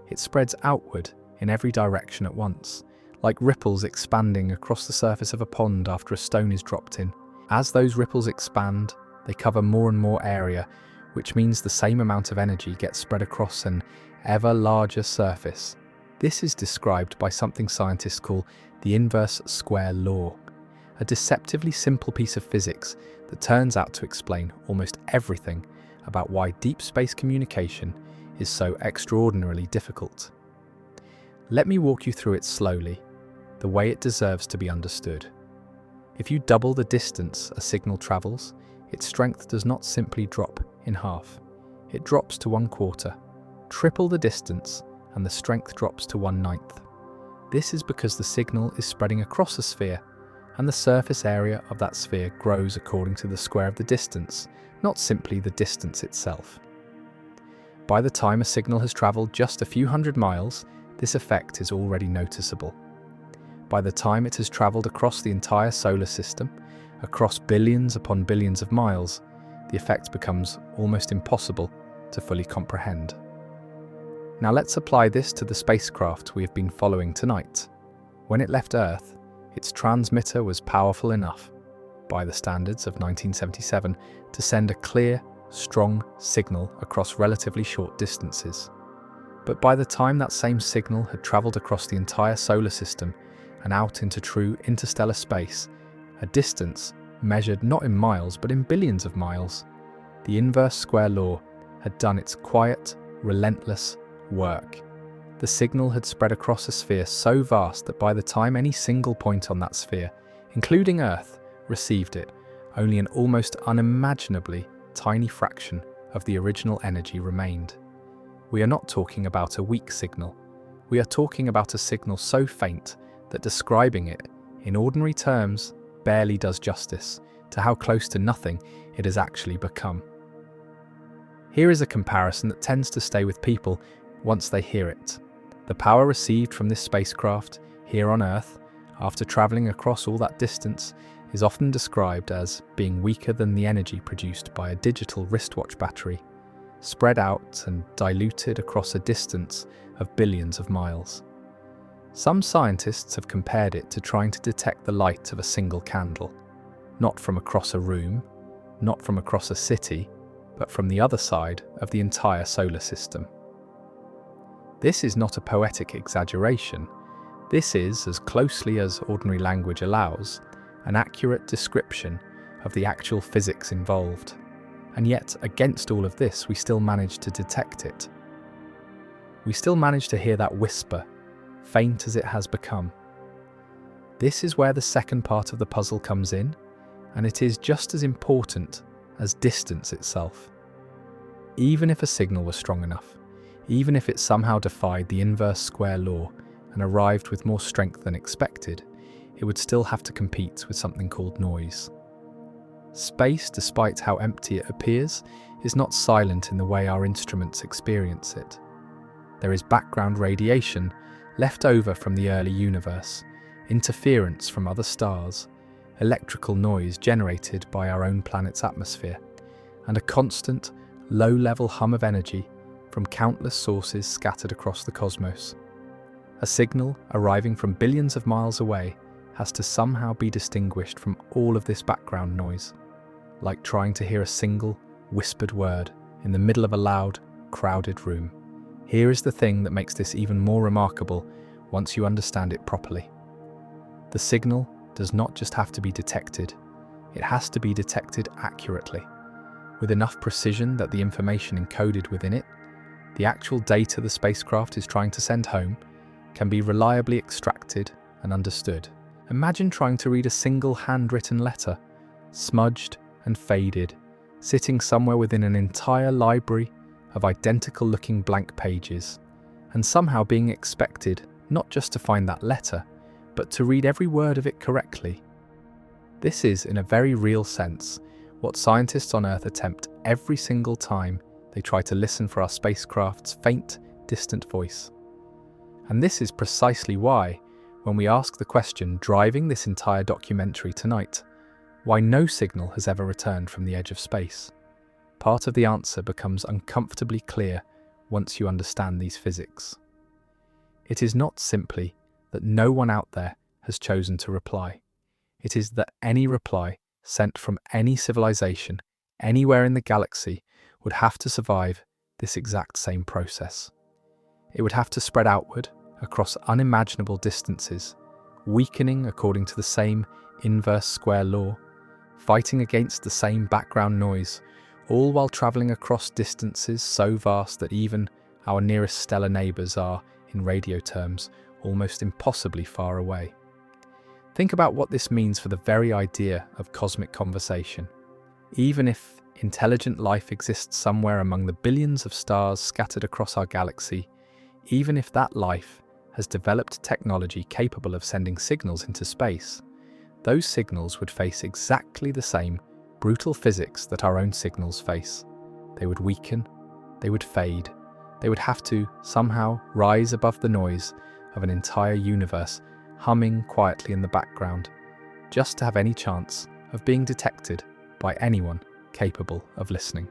It spreads outward in every direction at once, like ripples expanding across the surface of a pond after a stone is dropped in. As those ripples expand, they cover more and more area, which means the same amount of energy gets spread across an ever larger surface. This is described by something scientists call the inverse square law, a deceptively simple piece of physics that turns out to explain almost everything about why deep space communication is so extraordinarily difficult. Let me walk you through it slowly, the way it deserves to be understood. If you double the distance a signal travels, its strength does not simply drop in half. It drops to 1/4. Triple the distance, and the strength drops to 1/9. This is because the signal is spreading across a sphere, and the surface area of that sphere grows according to the square of the distance, not simply the distance itself. By the time a signal has travelled just a few hundred miles, this effect is already noticeable. By the time it has travelled across the entire solar system, across billions upon billions of miles, the effect becomes almost impossible to fully comprehend. Now let's apply this to the spacecraft we have been following tonight. When it left Earth, its transmitter was powerful enough, by the standards of 1977, to send a clear, strong signal across relatively short distances. But by the time that same signal had travelled across the entire solar system and out into true interstellar space, a distance measured not in miles but in billions of miles, the inverse square law had done its quiet, relentless work. The signal had spread across a sphere so vast that by the time any single point on that sphere, including Earth, received it, only an almost unimaginably tiny fraction of the original energy remained. We are not talking about a weak signal. We are talking about a signal so faint that describing it in ordinary terms barely does justice to how close to nothing it has actually become. Here is a comparison that tends to stay with people once they hear it. The power received from this spacecraft here on Earth, after travelling across all that distance, is often described as being weaker than the energy produced by a digital wristwatch battery, spread out and diluted across a distance of billions of miles. Some scientists have compared it to trying to detect the light of a single candle, not from across a room, not from across a city, but from the other side of the entire solar system. This is not a poetic exaggeration. This is, as closely as ordinary language allows, an accurate description of the actual physics involved. And yet, against all of this, we still manage to detect it. We still manage to hear that whisper, faint as it has become. This is where the second part of the puzzle comes in, and it is just as important as distance itself. Even if a signal was strong enough, even if it somehow defied the inverse square law and arrived with more strength than expected, it would still have to compete with something called noise. Space, despite how empty it appears, is not silent in the way our instruments experience it. There is background radiation left over from the early universe, interference from other stars, electrical noise generated by our own planet's atmosphere, and a constant, low-level hum of energy from countless sources scattered across the cosmos. A signal arriving from billions of miles away has to somehow be distinguished from all of this background noise, like trying to hear a single, whispered word in the middle of a loud, crowded room. Here is the thing that makes this even more remarkable once you understand it properly. The signal does not just have to be detected, it has to be detected accurately, with enough precision that the information encoded within it, the actual data the spacecraft is trying to send home, can be reliably extracted and understood. Imagine trying to read a single handwritten letter, smudged and faded, sitting somewhere within an entire library of identical-looking blank pages, and somehow being expected not just to find that letter, but to read every word of it correctly. This is, in a very real sense, what scientists on Earth attempt every single time they try to listen for our spacecraft's faint, distant voice. And this is precisely why, when we ask the question driving this entire documentary tonight, why no signal has ever returned from the edge of space, part of the answer becomes uncomfortably clear once you understand these physics. It is not simply that no one out there has chosen to reply. It is that any reply sent from any civilization anywhere in the galaxy would have to survive this exact same process. It would have to spread outward across unimaginable distances, weakening according to the same inverse square law, fighting against the same background noise, all while travelling across distances so vast that even our nearest stellar neighbours are, in radio terms, almost impossibly far away. Think about what this means for the very idea of cosmic conversation. Even if intelligent life exists somewhere among the billions of stars scattered across our galaxy, even if that life has developed technology capable of sending signals into space, those signals would face exactly the same brutal physics that our own signals face. They would weaken, they would fade, they would have to somehow rise above the noise of an entire universe humming quietly in the background, just to have any chance of being detected by anyone capable of listening.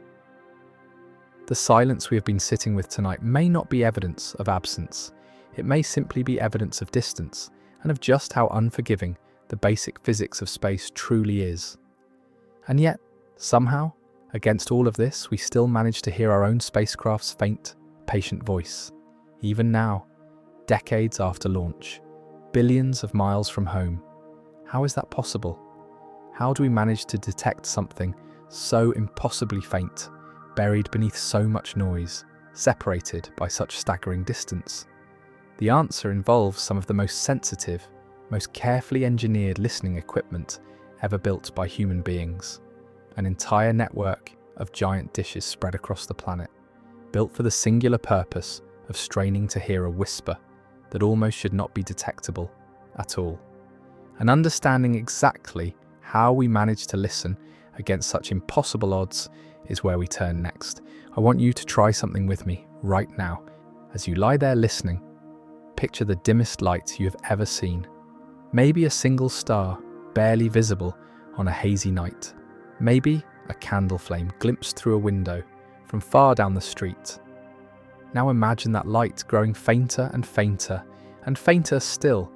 The silence we have been sitting with tonight may not be evidence of absence. It may simply be evidence of distance and of just how unforgiving the basic physics of space truly is. And yet, somehow, against all of this, we still manage to hear our own spacecraft's faint, patient voice. Even now, decades after launch, billions of miles from home. How is that possible? How do we manage to detect something so impossibly faint, buried beneath so much noise, separated by such staggering distance? The answer involves some of the most sensitive, most carefully engineered listening equipment ever built by human beings. An entire network of giant dishes spread across the planet, built for the singular purpose of straining to hear a whisper that almost should not be detectable at all. And understanding exactly how we manage to listen against such impossible odds is where we turn next. I want you to try something with me right now. As you lie there listening, picture the dimmest light you have ever seen. Maybe a single star, barely visible on a hazy night. Maybe a candle flame glimpsed through a window from far down the street. Now imagine that light growing fainter and fainter, and fainter still,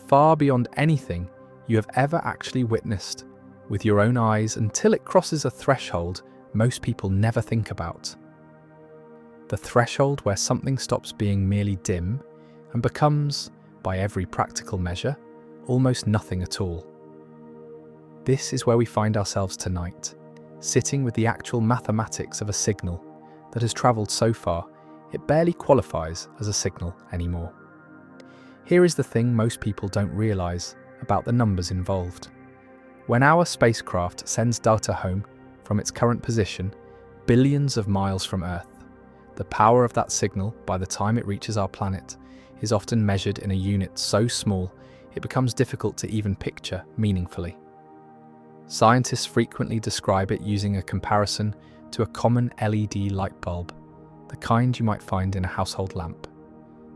far beyond anything you have ever actually witnessed with your own eyes, until it crosses a threshold most people never think about. The threshold where something stops being merely dim and becomes, by every practical measure, almost nothing at all. This is where we find ourselves tonight, sitting with the actual mathematics of a signal that has travelled so far it barely qualifies as a signal anymore. Here is the thing most people don't realise about the numbers involved. When our spacecraft sends data home from its current position, billions of miles from Earth, the power of that signal by the time it reaches our planet is often measured in a unit so small it becomes difficult to even picture meaningfully. Scientists frequently describe it using a comparison to a common LED light bulb, the kind you might find in a household lamp.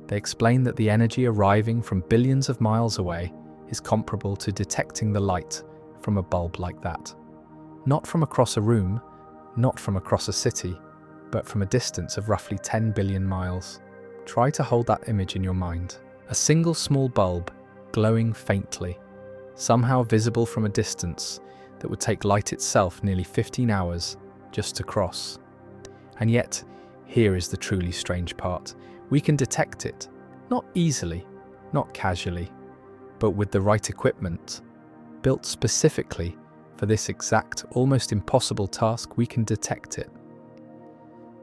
They explain that the energy arriving from billions of miles away is comparable to detecting the light from a bulb like that. Not from across a room, not from across a city, but from a distance of roughly 10 billion miles. Try to hold that image in your mind. A single small bulb, glowing faintly, somehow visible from a distance that would take light itself nearly 15 hours just to cross. And yet, here is the truly strange part. We can detect it, not easily, not casually, but with the right equipment. Built specifically for this exact, almost impossible task, we can detect it.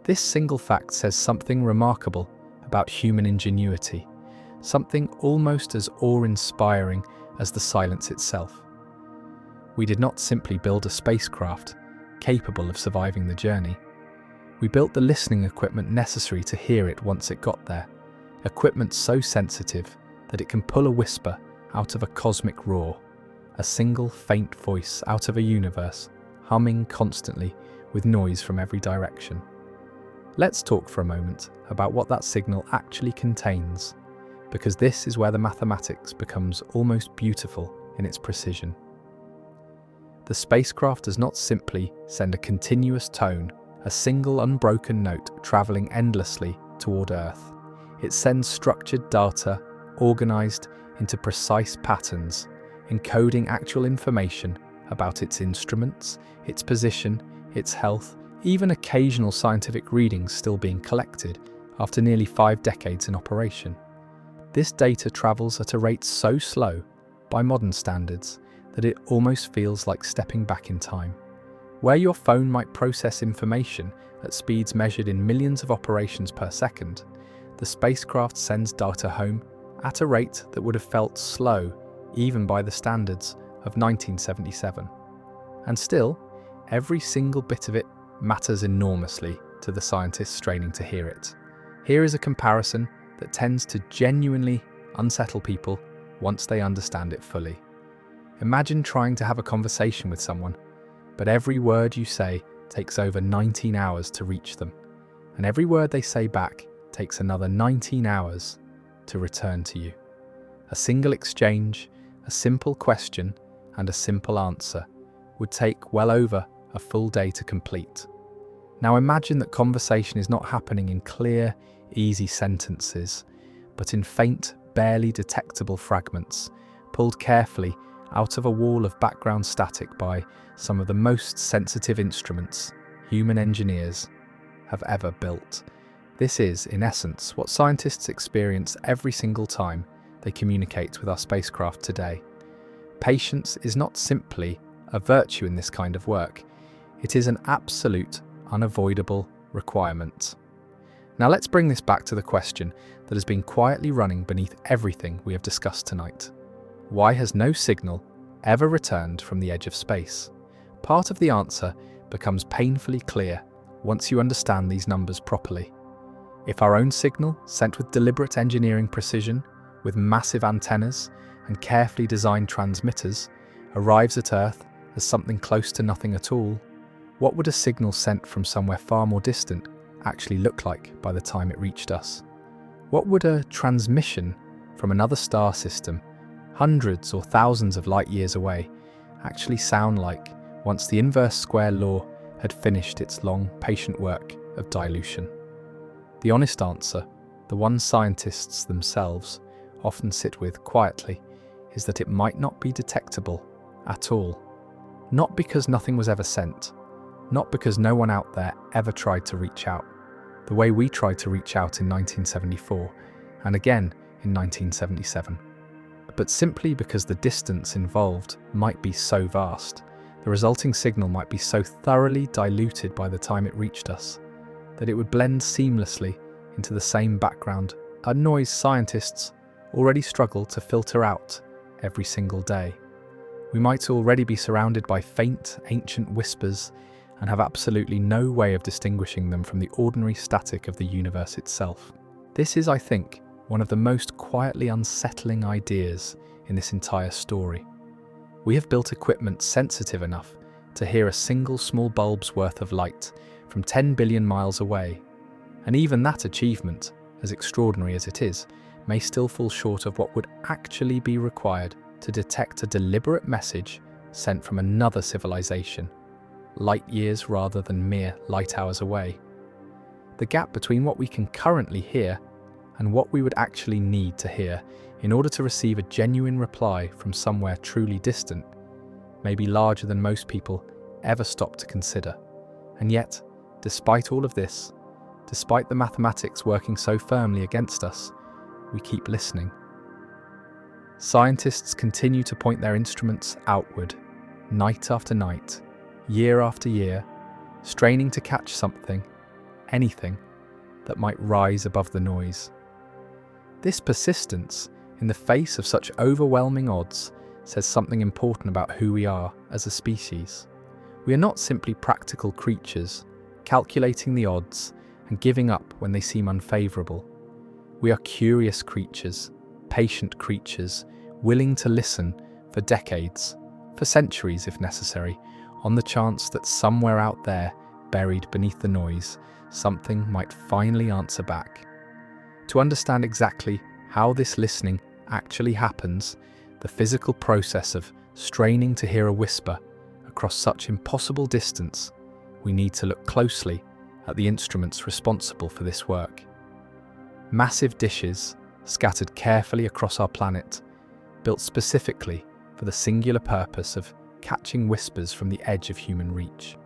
This single fact says something remarkable about human ingenuity, something almost as awe-inspiring as the silence itself. We did not simply build a spacecraft capable of surviving the journey. We built the listening equipment necessary to hear it once it got there, equipment so sensitive that it can pull a whisper out of a cosmic roar, a single faint voice out of a universe humming constantly with noise from every direction. Let's talk for a moment about what that signal actually contains, because this is where the mathematics becomes almost beautiful in its precision. The spacecraft does not simply send a continuous tone, a single unbroken note travelling endlessly toward Earth. It sends structured data, organised into precise patterns, encoding actual information about its instruments, its position, its health, even occasional scientific readings still being collected after nearly 5 decades in operation. This data travels at a rate so slow, by modern standards, that it almost feels like stepping back in time. Where your phone might process information at speeds measured in millions of operations per second, the spacecraft sends data home at a rate that would have felt slow even by the standards of 1977. And still, every single bit of it matters enormously to the scientists straining to hear it. Here is a comparison that tends to genuinely unsettle people once they understand it fully. Imagine trying to have a conversation with someone, but every word you say takes over 19 hours to reach them, and every word they say back takes another 19 hours to return to you. A single exchange, a simple question, and a simple answer would take well over a full day to complete. Now imagine that conversation is not happening in clear, easy sentences, but in faint, barely detectable fragments, pulled carefully out of a wall of background static by some of the most sensitive instruments human engineers have ever built. This is, in essence, what scientists experience every single time they communicate with our spacecraft today. Patience is not simply a virtue in this kind of work, it is an absolute, unavoidable requirement. Now let's bring this back to the question that has been quietly running beneath everything we have discussed tonight. Why has no signal ever returned from the edge of space? Part of the answer becomes painfully clear once you understand these numbers properly. If our own signal, sent with deliberate engineering precision, with massive antennas and carefully designed transmitters, arrives at Earth as something close to nothing at all, what would a signal sent from somewhere far more distant actually look like by the time it reached us? What would a transmission from another star system, hundreds or thousands of light years away, actually sound like once the inverse square law had finished its long, patient work of dilution? The honest answer, the one scientists themselves often sit with quietly, is that it might not be detectable at all. Not because nothing was ever sent, not because no one out there ever tried to reach out, the way we tried to reach out in 1974 and again in 1977, but simply because the distance involved might be so vast, the resulting signal might be so thoroughly diluted by the time it reached us, that it would blend seamlessly into the same background, a noise scientists already struggle to filter out every single day. We might already be surrounded by faint, ancient whispers and have absolutely no way of distinguishing them from the ordinary static of the universe itself. This is, I think, one of the most quietly unsettling ideas in this entire story. We have built equipment sensitive enough to hear a single small bulb's worth of light from 10 billion miles away, and even that achievement, as extraordinary as it is, may still fall short of what would actually be required to detect a deliberate message sent from another civilization, light years rather than mere light hours away. The gap between what we can currently hear and what we would actually need to hear in order to receive a genuine reply from somewhere truly distant may be larger than most people ever stop to consider. And yet, despite all of this, despite the mathematics working so firmly against us, we keep listening. Scientists continue to point their instruments outward, night after night, year after year, straining to catch something, anything, that might rise above the noise. This persistence, in the face of such overwhelming odds, says something important about who we are as a species. We are not simply practical creatures, calculating the odds and giving up when they seem unfavourable. We are curious creatures, patient creatures, willing to listen for decades, for centuries if necessary, on the chance that somewhere out there, buried beneath the noise, something might finally answer back. To understand exactly how this listening actually happens, the physical process of straining to hear a whisper across such impossible distance, we need to look closely at the instruments responsible for this work. Massive dishes, scattered carefully across our planet, built specifically for the singular purpose of catching whispers from the edge of human reach.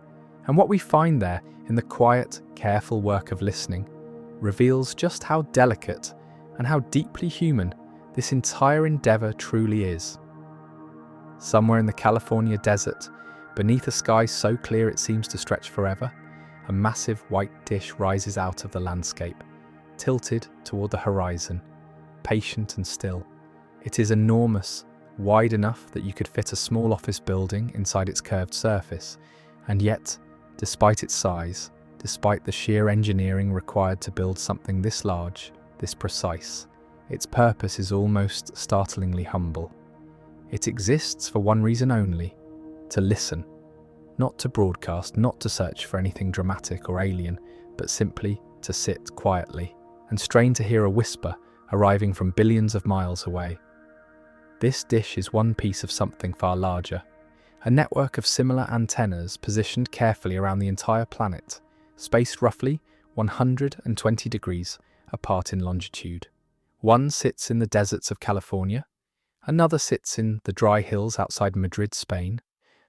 And what we find there in the quiet, careful work of listening reveals just how delicate and how deeply human this entire endeavor truly is. Somewhere in the California desert, beneath a sky so clear it seems to stretch forever, a massive white dish rises out of the landscape, tilted toward the horizon, patient and still. It is enormous, wide enough that you could fit a small office building inside its curved surface, and yet, despite its size, despite the sheer engineering required to build something this large, this precise, its purpose is almost startlingly humble. It exists for one reason only: to listen. Not to broadcast, not to search for anything dramatic or alien, but simply to sit quietly and strain to hear a whisper arriving from billions of miles away. This dish is one piece of something far larger, a network of similar antennas positioned carefully around the entire planet, spaced roughly 120 degrees apart in longitude. One sits in the deserts of California, another sits in the dry hills outside Madrid, Spain,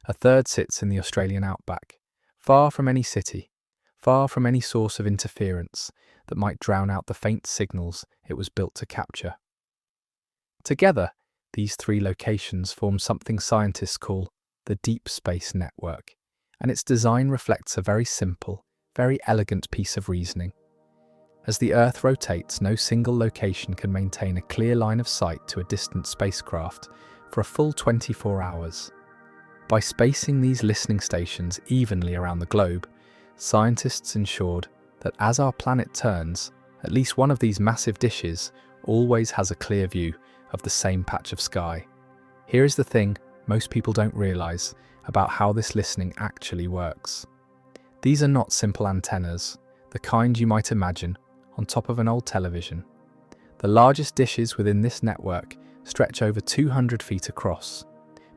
a third sits in the Australian outback, far from any city, far from any source of interference that might drown out the faint signals it was built to capture. Together, these three locations form something scientists call the Deep Space Network, and its design reflects a very simple, very elegant piece of reasoning. As the Earth rotates, no single location can maintain a clear line of sight to a distant spacecraft for a full 24 hours. By spacing these listening stations evenly around the globe, scientists ensured that as our planet turns, at least one of these massive dishes always has a clear view of the same patch of sky. Here is the thing most people don't realize about how this listening actually works. These are not simple antennas, the kind you might imagine on top of an old television. The largest dishes within this network stretch over 200 feet across,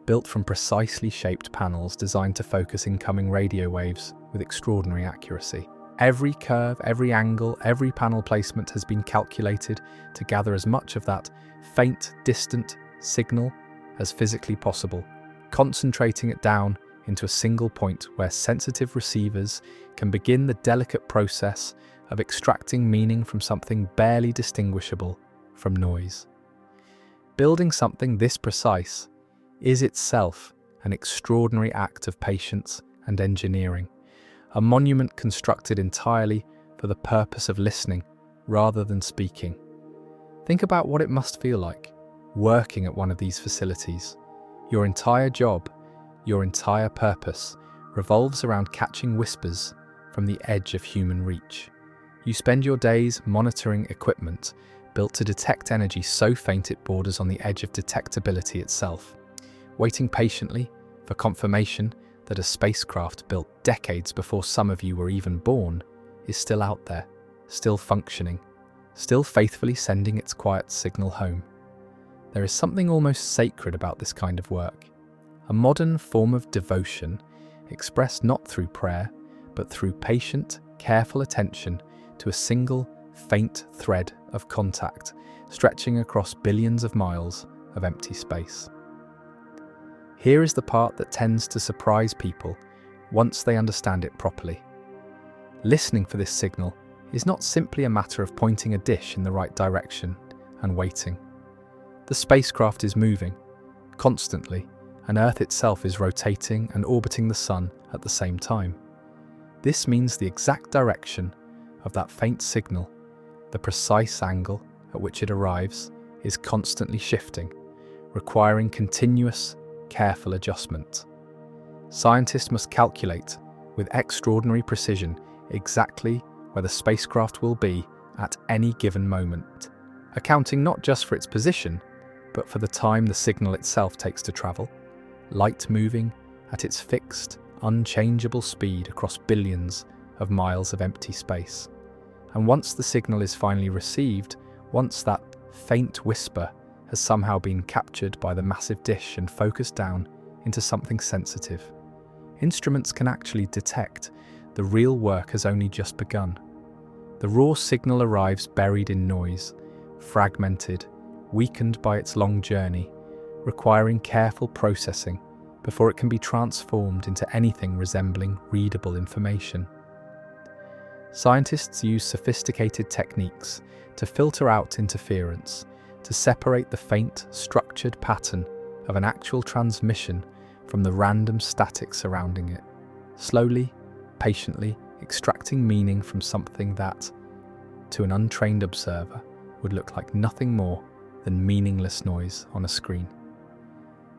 built from precisely shaped panels designed to focus incoming radio waves with extraordinary accuracy. Every curve, every angle, every panel placement has been calculated to gather as much of that faint, distant signal as physically possible, concentrating it down into a single point where sensitive receivers can begin the delicate process of extracting meaning from something barely distinguishable from noise. Building something this precise is itself an extraordinary act of patience and engineering, a monument constructed entirely for the purpose of listening rather than speaking. Think about what it must feel like, working at one of these facilities. Your entire job, your entire purpose, revolves around catching whispers from the edge of human reach. You spend your days monitoring equipment built to detect energy so faint it borders on the edge of detectability itself, waiting patiently for confirmation that a spacecraft built decades before some of you were even born is still out there, still functioning, still faithfully sending its quiet signal home. There is something almost sacred about this kind of work, a modern form of devotion expressed not through prayer, but through patient, careful attention to a single, faint thread of contact stretching across billions of miles of empty space. Here is the part that tends to surprise people once they understand it properly. Listening for this signal is not simply a matter of pointing a dish in the right direction and waiting. The spacecraft is moving, constantly, and Earth itself is rotating and orbiting the Sun at the same time. This means the exact direction of that faint signal, the precise angle at which it arrives, is constantly shifting, requiring continuous, careful adjustment. Scientists must calculate with extraordinary precision exactly where the spacecraft will be at any given moment, accounting not just for its position, but for the time the signal itself takes to travel, light moving at its fixed, unchangeable speed across billions of miles of empty space. And once the signal is finally received, once that faint whisper has somehow been captured by the massive dish and focused down into something sensitive, instruments can actually detect the real work has only just begun. The raw signal arrives buried in noise, fragmented, weakened by its long journey, requiring careful processing before it can be transformed into anything resembling readable information. Scientists use sophisticated techniques to filter out interference, to separate the faint, structured pattern of an actual transmission from the random static surrounding it, slowly, patiently extracting meaning from something that, to an untrained observer, would look like nothing more than meaningless noise on a screen.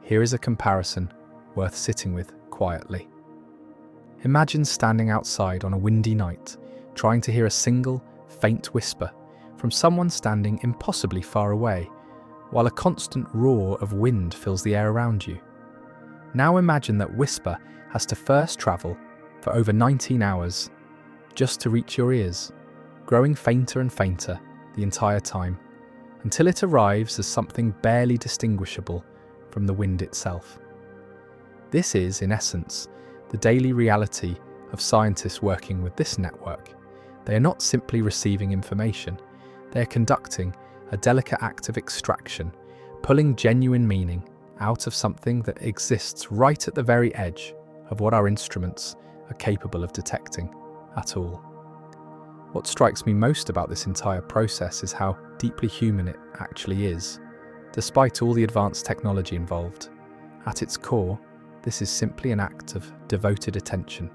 Here is a comparison worth sitting with quietly. Imagine standing outside on a windy night, trying to hear a single, faint whisper from someone standing impossibly far away, while a constant roar of wind fills the air around you. Now imagine that whisper has to first travel for over 19 hours just to reach your ears, growing fainter and fainter the entire time, until it arrives as something barely distinguishable from the wind itself. This is, in essence, the daily reality of scientists working with this network. They are not simply receiving information, they are conducting a delicate act of extraction, pulling genuine meaning out of something that exists right at the very edge of what our instruments are capable of detecting at all. What strikes me most about this entire process is how deeply human it actually is. Despite all the advanced technology involved, at its core, this is simply an act of devoted attention.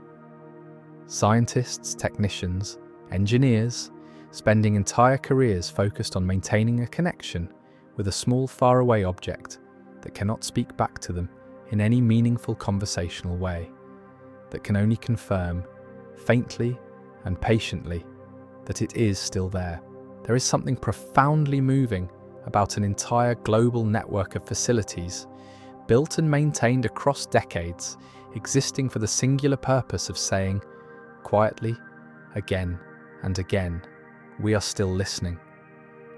Scientists, technicians, engineers, spending entire careers focused on maintaining a connection with a small faraway object that cannot speak back to them in any meaningful conversational way, that can only confirm, faintly and patiently, that it is still there. There is something profoundly moving about an entire global network of facilities, built and maintained across decades, existing for the singular purpose of saying, quietly, again and again, we are still listening.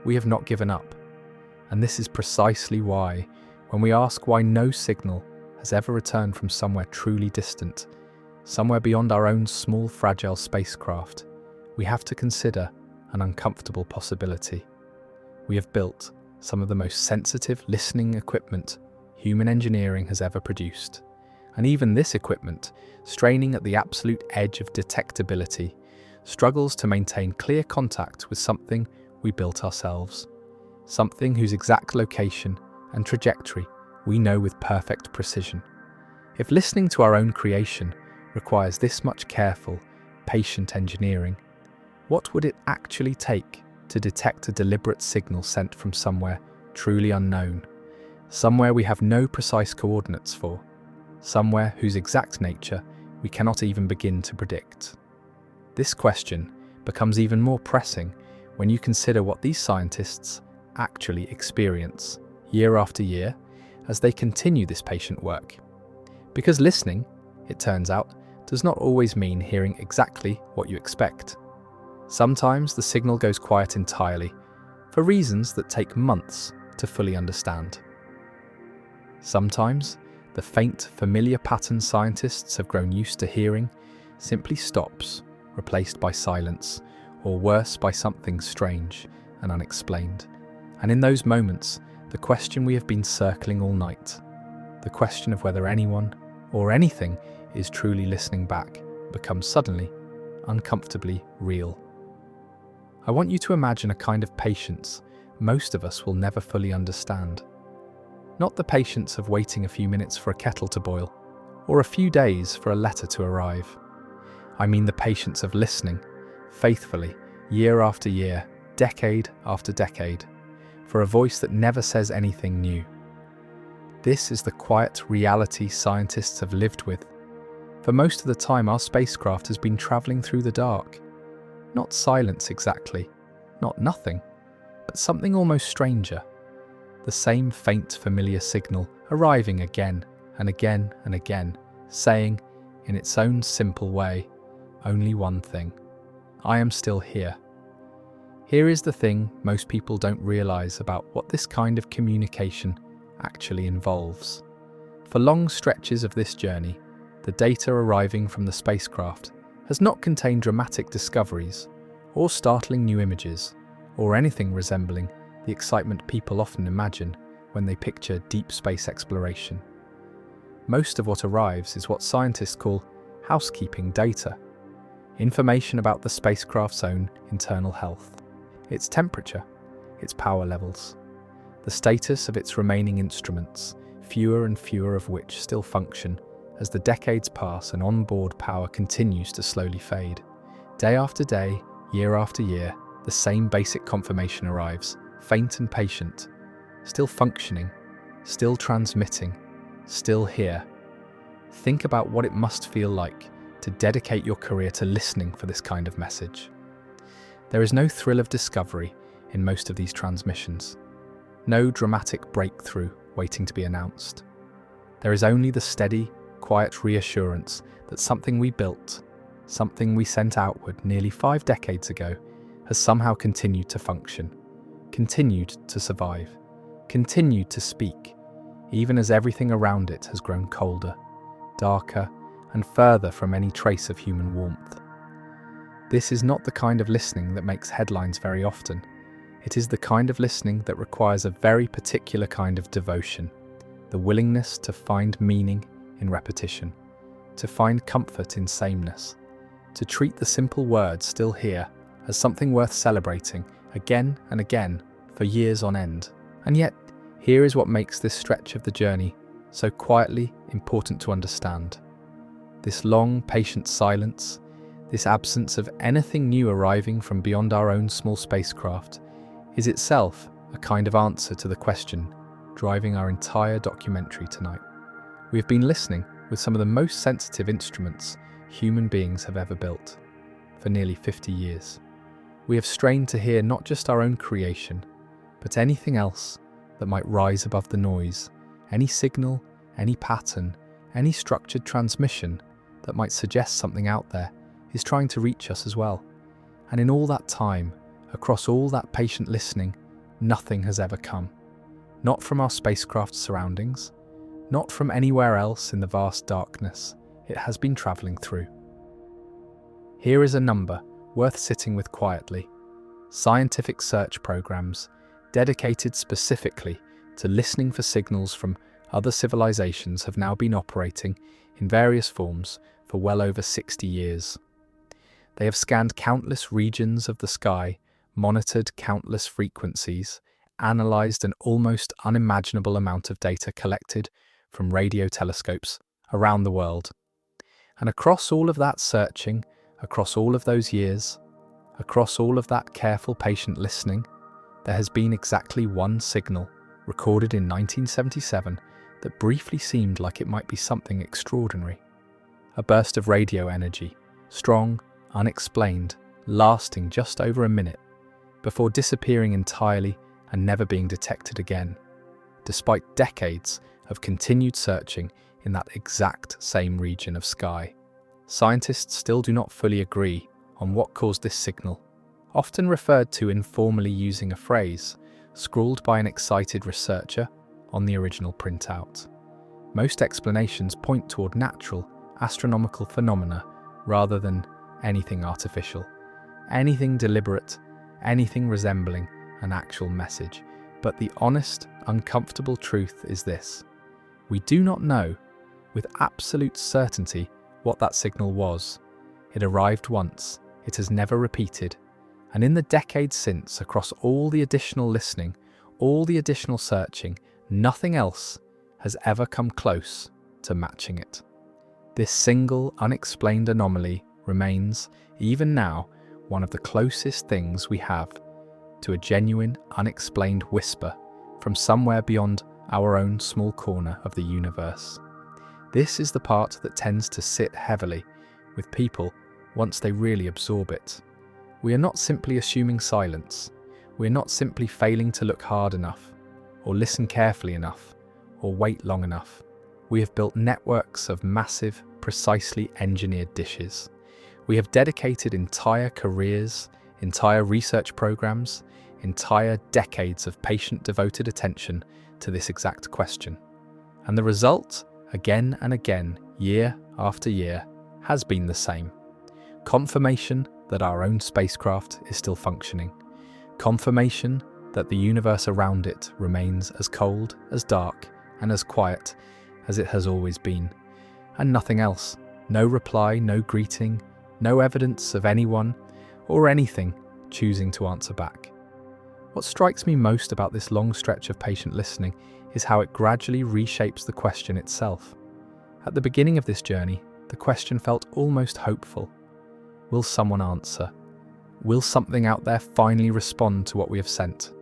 We have not given up. And this is precisely why, when we ask why no signal has ever returned from somewhere truly distant, somewhere beyond our own small, fragile spacecraft, we have to consider an uncomfortable possibility. We have built some of the most sensitive listening equipment human engineering has ever produced. And even this equipment, straining at the absolute edge of detectability, struggles to maintain clear contact with something we built ourselves, something whose exact location and trajectory we know with perfect precision. If listening to our own creation requires this much careful, patient engineering, what would it actually take to detect a deliberate signal sent from somewhere truly unknown, somewhere we have no precise coordinates for, somewhere whose exact nature we cannot even begin to predict? This question becomes even more pressing when you consider what these scientists actually experience year after year as they continue this patient work. Because listening, it turns out, does not always mean hearing exactly what you expect. Sometimes the signal goes quiet entirely, for reasons that take months to fully understand. Sometimes the faint, familiar pattern scientists have grown used to hearing simply stops, replaced by silence, or worse, by something strange and unexplained. And in those moments, the question we have been circling all night, the question of whether anyone or anything is truly listening back, becomes suddenly, uncomfortably real. I want you to imagine a kind of patience most of us will never fully understand. Not the patience of waiting a few minutes for a kettle to boil, or a few days for a letter to arrive. I mean the patience of listening, faithfully, year after year, decade after decade, for a voice that never says anything new. This is the quiet reality scientists have lived with. For most of the time, our spacecraft has been travelling through the dark. Not silence exactly, not nothing, but something almost stranger. The same faint, familiar signal arriving again and again and again, saying, in its own simple way, only one thing: I am still here. Here is the thing most people don't realize about what this kind of communication actually involves. For long stretches of this journey, the data arriving from the spacecraft has not contained dramatic discoveries, or startling new images, or anything resembling the excitement people often imagine when they picture deep space exploration. Most of what arrives is what scientists call housekeeping data, information about the spacecraft's own internal health, its temperature, its power levels, the status of its remaining instruments, fewer and fewer of which still function as the decades pass and onboard power continues to slowly fade. Day after day, year after year, the same basic confirmation arrives, faint and patient, still functioning, still transmitting, still here. Think about what it must feel like to dedicate your career to listening for this kind of message. There is no thrill of discovery in most of these transmissions, no dramatic breakthrough waiting to be announced. There is only the steady, quiet reassurance that something we built, something we sent outward nearly 5 decades ago, has somehow continued to function, continued to survive, continued to speak, even as everything around it has grown colder, darker, and further from any trace of human warmth. This is not the kind of listening that makes headlines very often. It is the kind of listening that requires a very particular kind of devotion, the willingness to find meaning in repetition, to find comfort in sameness, to treat the simple words still here as something worth celebrating again and again for years on end. And yet, here is what makes this stretch of the journey so quietly important to understand. This long, patient silence, this absence of anything new arriving from beyond our own small spacecraft, is itself a kind of answer to the question driving our entire documentary tonight. We have been listening with some of the most sensitive instruments human beings have ever built for nearly 50 years. We have strained to hear not just our own creation, but anything else that might rise above the noise, any signal, any pattern, any structured transmission that might suggest something out there is trying to reach us as well. And in all that time, across all that patient listening, nothing has ever come. Not from our spacecraft's surroundings, not from anywhere else in the vast darkness it has been travelling through. Here is a number worth sitting with quietly. Scientific search programs dedicated specifically to listening for signals from other civilizations have now been operating in various forms for well over 60 years. They have scanned countless regions of the sky, monitored countless frequencies, analysed an almost unimaginable amount of data collected from radio telescopes around the world. And across all of that searching, across all of those years, across all of that careful patient listening, there has been exactly one signal recorded in 1977 that briefly seemed like it might be something extraordinary. A burst of radio energy, strong, unexplained, lasting just over a minute, before disappearing entirely and never being detected again, despite decades of continued searching in that exact same region of sky. Scientists still do not fully agree on what caused this signal, often referred to informally using a phrase scrawled by an excited researcher on the original printout. Most explanations point toward natural, astronomical phenomena rather than anything artificial, anything deliberate, anything resembling an actual message. But the honest, uncomfortable truth is this: we do not know with absolute certainty what that signal was. It arrived once, it has never repeated, and in the decades since, across all the additional listening, all the additional searching, nothing else has ever come close to matching it. This single, unexplained anomaly remains, even now, one of the closest things we have to a genuine, unexplained whisper from somewhere beyond our own small corner of the universe. This is the part that tends to sit heavily with people once they really absorb it. We are not simply assuming silence. We are not simply failing to look hard enough, or listen carefully enough, or wait long enough. We have built networks of massive, precisely engineered dishes. We have dedicated entire careers, entire research programs, entire decades of patient-devoted attention to this exact question. And the result, again and again, year after year, has been the same. Confirmation that our own spacecraft is still functioning. Confirmation that the universe around it remains as cold, as dark, and as quiet as it has always been. And nothing else. No reply, no greeting, no evidence of anyone or anything choosing to answer back. What strikes me most about this long stretch of patient listening is how it gradually reshapes the question itself. At the beginning of this journey, the question felt almost hopeful. Will someone answer? Will something out there finally respond to what we have sent?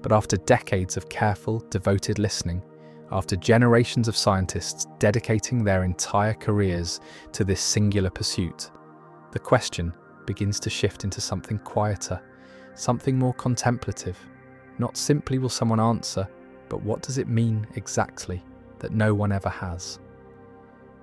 But after decades of careful, devoted listening, after generations of scientists dedicating their entire careers to this singular pursuit, the question begins to shift into something quieter, something more contemplative. Not simply will someone answer, but what does it mean exactly that no one ever has?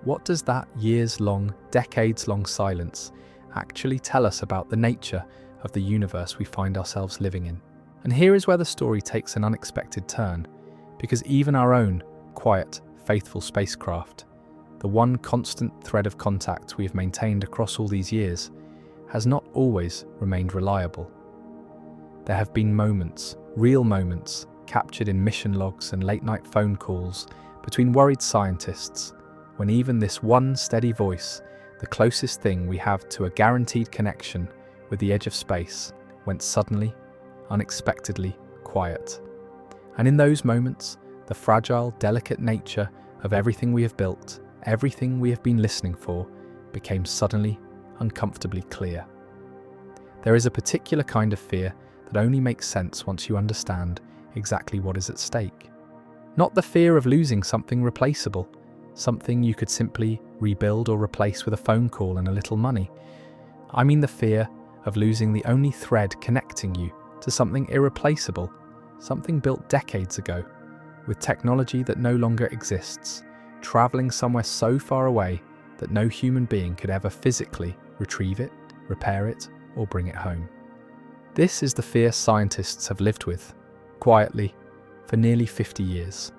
What does that years-long, decades-long silence actually tell us about the nature of the universe we find ourselves living in? And here is where the story takes an unexpected turn, because even our own quiet, faithful spacecraft, the one constant thread of contact we have maintained across all these years, has not always remained reliable. There have been moments, real moments, captured in mission logs and late-night phone calls between worried scientists, when even this one steady voice, the closest thing we have to a guaranteed connection with the edge of space, went suddenly, unexpectedly quiet. And in those moments, the fragile, delicate nature of everything we have built, everything we have been listening for, became suddenly, uncomfortably clear. There is a particular kind of fear that only makes sense once you understand exactly what is at stake. Not the fear of losing something replaceable, something you could simply rebuild or replace with a phone call and a little money. I mean the fear of losing the only thread connecting you to something irreplaceable, something built decades ago, with technology that no longer exists, travelling somewhere so far away that no human being could ever physically retrieve it, repair it, or bring it home. This is the fear scientists have lived with, quietly, for nearly 50 years.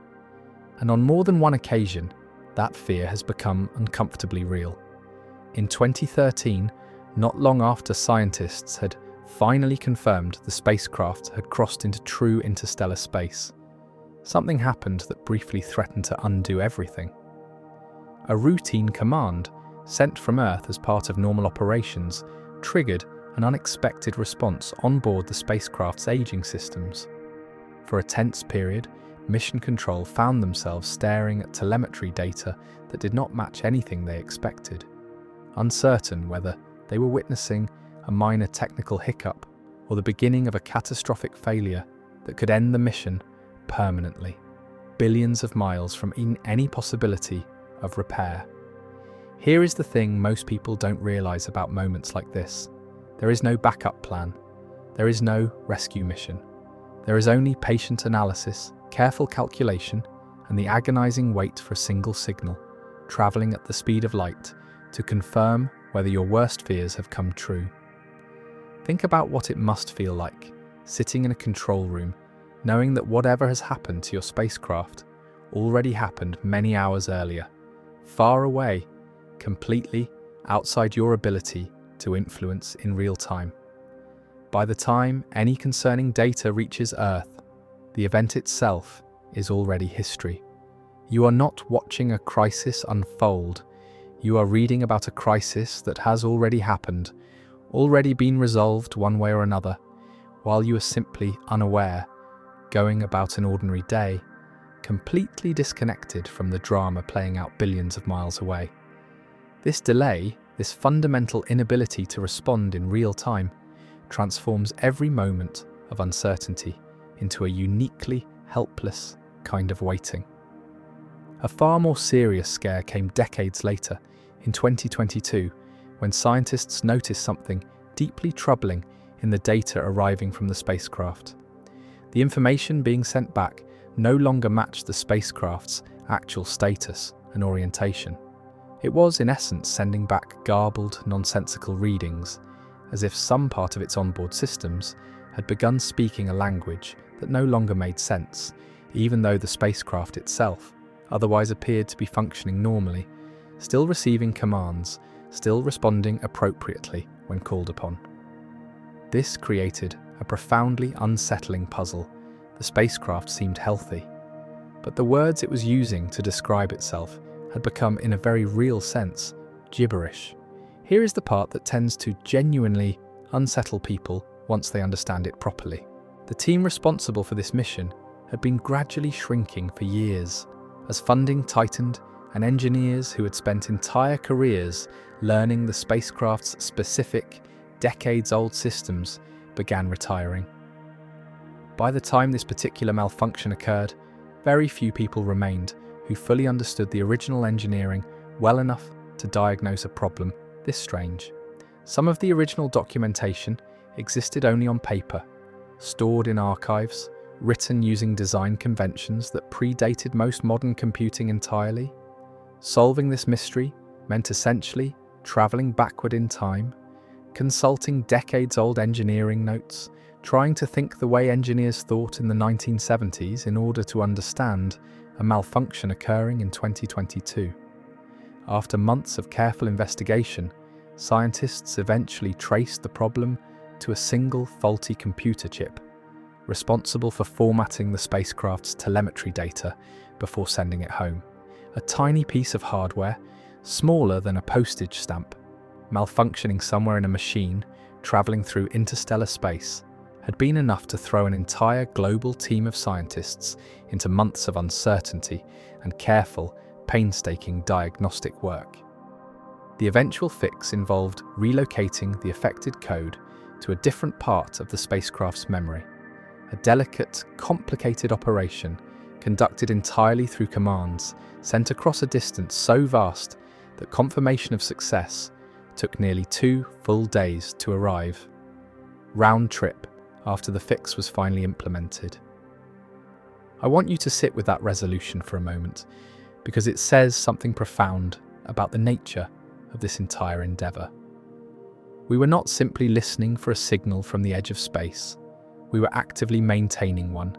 And on more than one occasion, that fear has become uncomfortably real. In 2013, not long after scientists had finally confirmed the spacecraft had crossed into true interstellar space, something happened that briefly threatened to undo everything. A routine command, sent from Earth as part of normal operations, triggered an unexpected response on board the spacecraft's aging systems. For a tense period, Mission Control found themselves staring at telemetry data that did not match anything they expected, uncertain whether they were witnessing a minor technical hiccup or the beginning of a catastrophic failure that could end the mission permanently, billions of miles from any possibility of repair. Here is the thing most people don't realize about moments like this. There is no backup plan. There is no rescue mission. There is only patient analysis, careful calculation, and the agonizing wait for a single signal, traveling at the speed of light, to confirm whether your worst fears have come true. Think about what it must feel like, sitting in a control room, knowing that whatever has happened to your spacecraft already happened many hours earlier, far away, completely outside your ability to influence in real time. By the time any concerning data reaches Earth, the event itself is already history. You are not watching a crisis unfold. You are reading about a crisis that has already happened, already been resolved one way or another, while you are simply unaware, going about an ordinary day, completely disconnected from the drama playing out billions of miles away. This delay, this fundamental inability to respond in real time, transforms every moment of uncertainty into a uniquely helpless kind of waiting. A far more serious scare came decades later, in 2022, when scientists noticed something deeply troubling in the data arriving from the spacecraft. The information being sent back no longer matched the spacecraft's actual status and orientation. It was, in essence, sending back garbled, nonsensical readings, as if some part of its onboard systems had begun speaking a language that no longer made sense, even though the spacecraft itself otherwise appeared to be functioning normally, still receiving commands, still responding appropriately when called upon. This created a profoundly unsettling puzzle. The spacecraft seemed healthy, but the words it was using to describe itself had become, in a very real sense, gibberish. Here is the part that tends to genuinely unsettle people once they understand it properly. The team responsible for this mission had been gradually shrinking for years, as funding tightened and engineers who had spent entire careers learning the spacecraft's specific, decades-old systems began retiring. By the time this particular malfunction occurred, very few people remained who fully understood the original engineering well enough to diagnose a problem this strange. Some of the original documentation existed only on paper, stored in archives, written using design conventions that predated most modern computing entirely. Solving this mystery meant essentially travelling backward in time, consulting decades-old engineering notes, trying to think the way engineers thought in the 1970s in order to understand a malfunction occurring in 2022. After months of careful investigation, scientists eventually traced the problem to a single faulty computer chip, responsible for formatting the spacecraft's telemetry data before sending it home. A tiny piece of hardware, smaller than a postage stamp, malfunctioning somewhere in a machine travelling through interstellar space, had been enough to throw an entire global team of scientists into months of uncertainty and careful, painstaking diagnostic work. The eventual fix involved relocating the affected code to a different part of the spacecraft's memory, a delicate, complicated operation conducted entirely through commands sent across a distance so vast that confirmation of success took nearly 2 full days to arrive. Round trip after the fix was finally implemented. I want you to sit with that resolution for a moment, because it says something profound about the nature of this entire endeavour. We were not simply listening for a signal from the edge of space. We were actively maintaining one,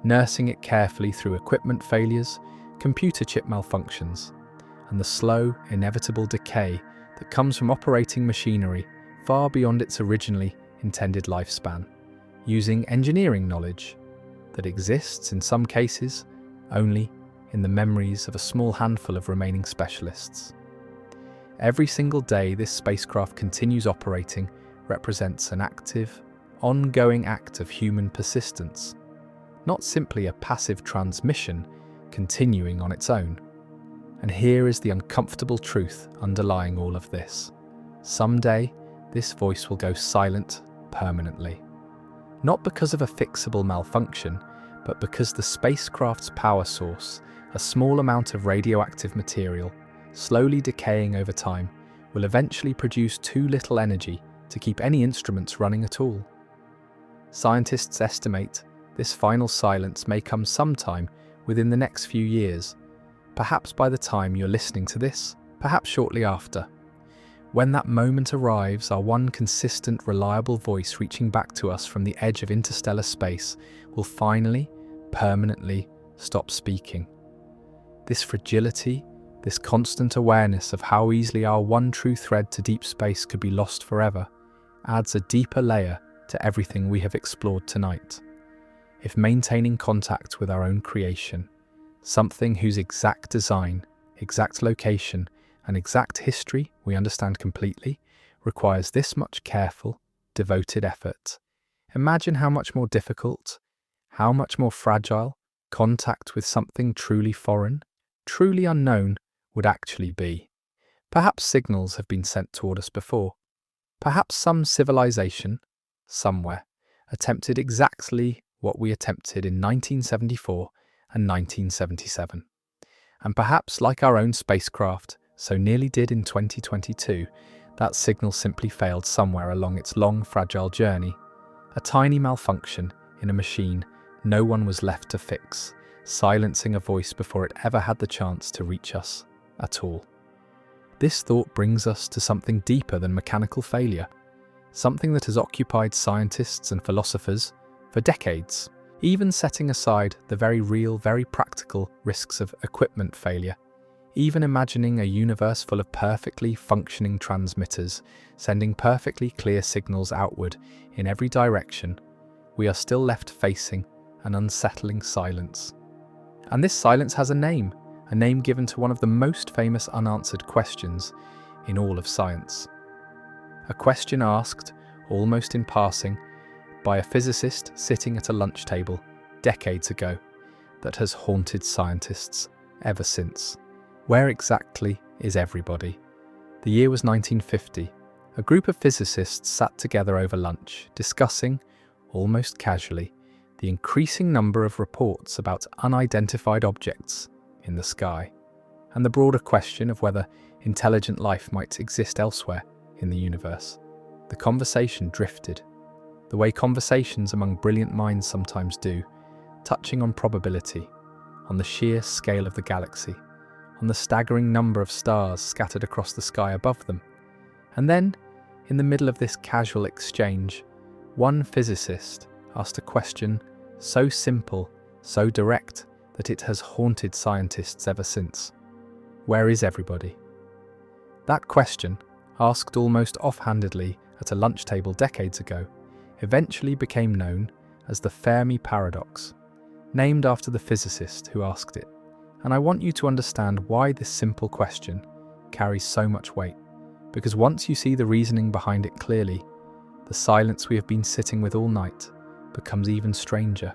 nursing it carefully through equipment failures, computer chip malfunctions, and the slow, inevitable decay that comes from operating machinery far beyond its originally intended lifespan, using engineering knowledge that exists in some cases only in the memories of a small handful of remaining specialists. Every single day this spacecraft continues operating represents an active, ongoing act of human persistence, not simply a passive transmission continuing on its own. And here is the uncomfortable truth underlying all of this. Someday, this voice will go silent permanently. Not because of a fixable malfunction, but because the spacecraft's power source, a small amount of radioactive material, slowly decaying over time, will eventually produce too little energy to keep any instruments running at all. Scientists estimate this final silence may come sometime within the next few years, perhaps by the time you're listening to this, perhaps shortly after. When that moment arrives, our one consistent, reliable voice reaching back to us from the edge of interstellar space will finally, permanently stop speaking. This fragility, this constant awareness of how easily our one true thread to deep space could be lost forever, adds a deeper layer to everything we have explored tonight. If maintaining contact with our own creation, something whose exact design, exact location, and exact history we understand completely, requires this much careful, devoted effort, imagine how much more difficult, how much more fragile contact with something truly foreign, truly unknown would actually be. Perhaps signals have been sent toward us before. Perhaps some civilization, somewhere, attempted exactly what we attempted in 1974 and 1977. And perhaps, like our own spacecraft so nearly did in 2022, that signal simply failed somewhere along its long, fragile journey. A tiny malfunction in a machine no one was left to fix, silencing a voice before it ever had the chance to reach us at all. This thought brings us to something deeper than mechanical failure, something that has occupied scientists and philosophers for decades, even setting aside the very real, very practical risks of equipment failure. Even imagining a universe full of perfectly functioning transmitters, sending perfectly clear signals outward in every direction, we are still left facing an unsettling silence. And this silence has a name given to one of the most famous unanswered questions in all of science. A question asked, almost in passing, by a physicist sitting at a lunch table decades ago that has haunted scientists ever since. Where exactly is everybody? The year was 1950. A group of physicists sat together over lunch, discussing, almost casually, the increasing number of reports about unidentified objects in the sky, and the broader question of whether intelligent life might exist elsewhere in the universe. The conversation drifted, the way conversations among brilliant minds sometimes do, touching on probability, on the sheer scale of the galaxy, on the staggering number of stars scattered across the sky above them. And then, in the middle of this casual exchange, one physicist asked a question so simple, so direct, that it has haunted scientists ever since. Where is everybody? That question, asked almost offhandedly at a lunch table decades ago, eventually became known as the Fermi Paradox, named after the physicist who asked it. And I want you to understand why this simple question carries so much weight, because once you see the reasoning behind it clearly, the silence we have been sitting with all night becomes even stranger,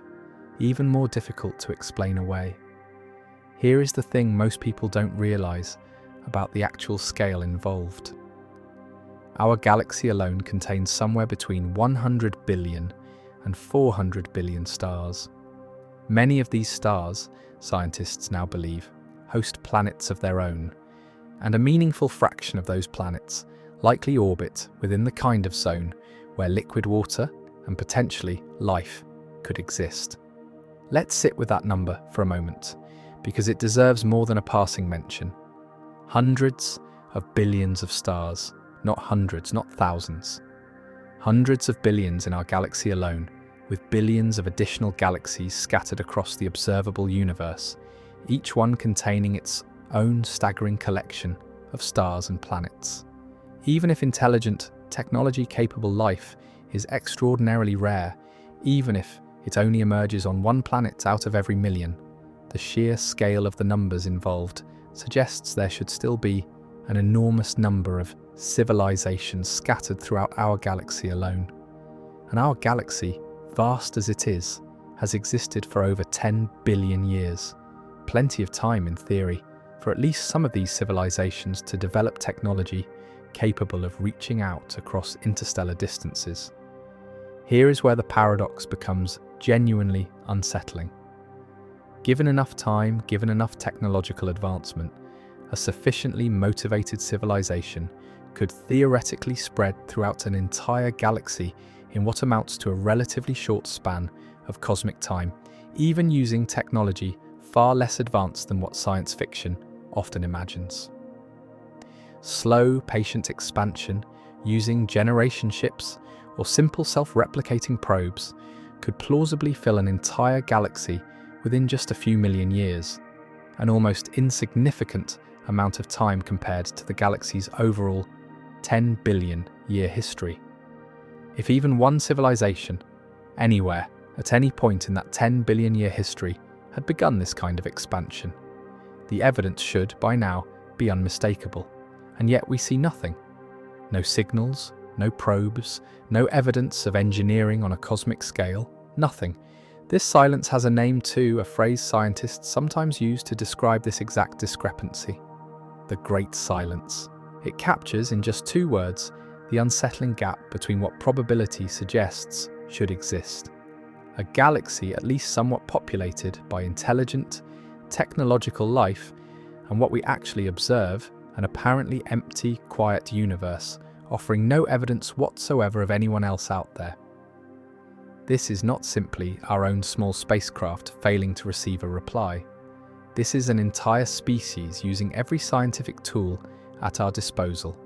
even more difficult to explain away. Here is the thing most people don't realize about the actual scale involved. Our galaxy alone contains somewhere between 100 billion and 400 billion stars. Many of these stars, scientists now believe, host planets of their own, and a meaningful fraction of those planets likely orbit within the kind of zone where liquid water and potentially life could exist. Let's sit with that number for a moment, because it deserves more than a passing mention. Hundreds of billions of stars, not hundreds, not thousands. Hundreds of billions in our galaxy alone, with billions of additional galaxies scattered across the observable universe, each one containing its own staggering collection of stars and planets. Even if intelligent, technology-capable life is extraordinarily rare, even if it only emerges on one planet out of every million, the sheer scale of the numbers involved suggests there should still be an enormous number of civilizations scattered throughout our galaxy alone. And our galaxy, vast as it is, has existed for over 10 billion years. Plenty of time, in theory, for at least some of these civilizations to develop technology capable of reaching out across interstellar distances. Here is where the paradox becomes genuinely unsettling. Given enough time, given enough technological advancement, a sufficiently motivated civilization could theoretically spread throughout an entire galaxy in what amounts to a relatively short span of cosmic time, even using technology far less advanced than what science fiction often imagines. Slow, patient expansion using generation ships or simple self-replicating probes could plausibly fill an entire galaxy within just a few million years, an almost insignificant amount of time compared to the galaxy's overall 10 billion year history. If even one civilization, anywhere, at any point in that 10 billion year history, had begun this kind of expansion, the evidence should, by now, be unmistakable. And yet we see nothing. No signals, no probes, no evidence of engineering on a cosmic scale, nothing. This silence has a name too, a phrase scientists sometimes use to describe this exact discrepancy: the Great Silence. It captures, in just two words, the unsettling gap between what probability suggests should exist. A galaxy at least somewhat populated by intelligent, technological life, and what we actually observe, an apparently empty, quiet universe, offering no evidence whatsoever of anyone else out there. This is not simply our own small spacecraft failing to receive a reply. This is an entire species using every scientific tool at our disposal,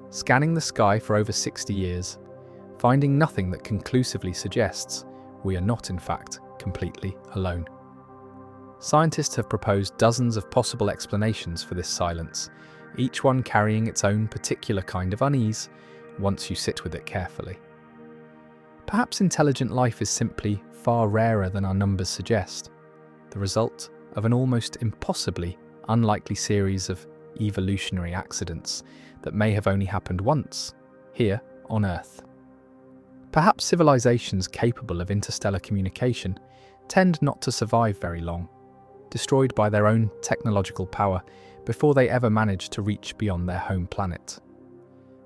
scanning the sky for over 60 years, finding nothing that conclusively suggests we are not, in fact, completely alone. Scientists have proposed dozens of possible explanations for this silence, each one carrying its own particular kind of unease once you sit with it carefully. Perhaps intelligent life is simply far rarer than our numbers suggest, the result of an almost impossibly unlikely series of evolutionary accidents that may have only happened once, here on Earth. Perhaps civilizations capable of interstellar communication tend not to survive very long, destroyed by their own technological power before they ever manage to reach beyond their home planet.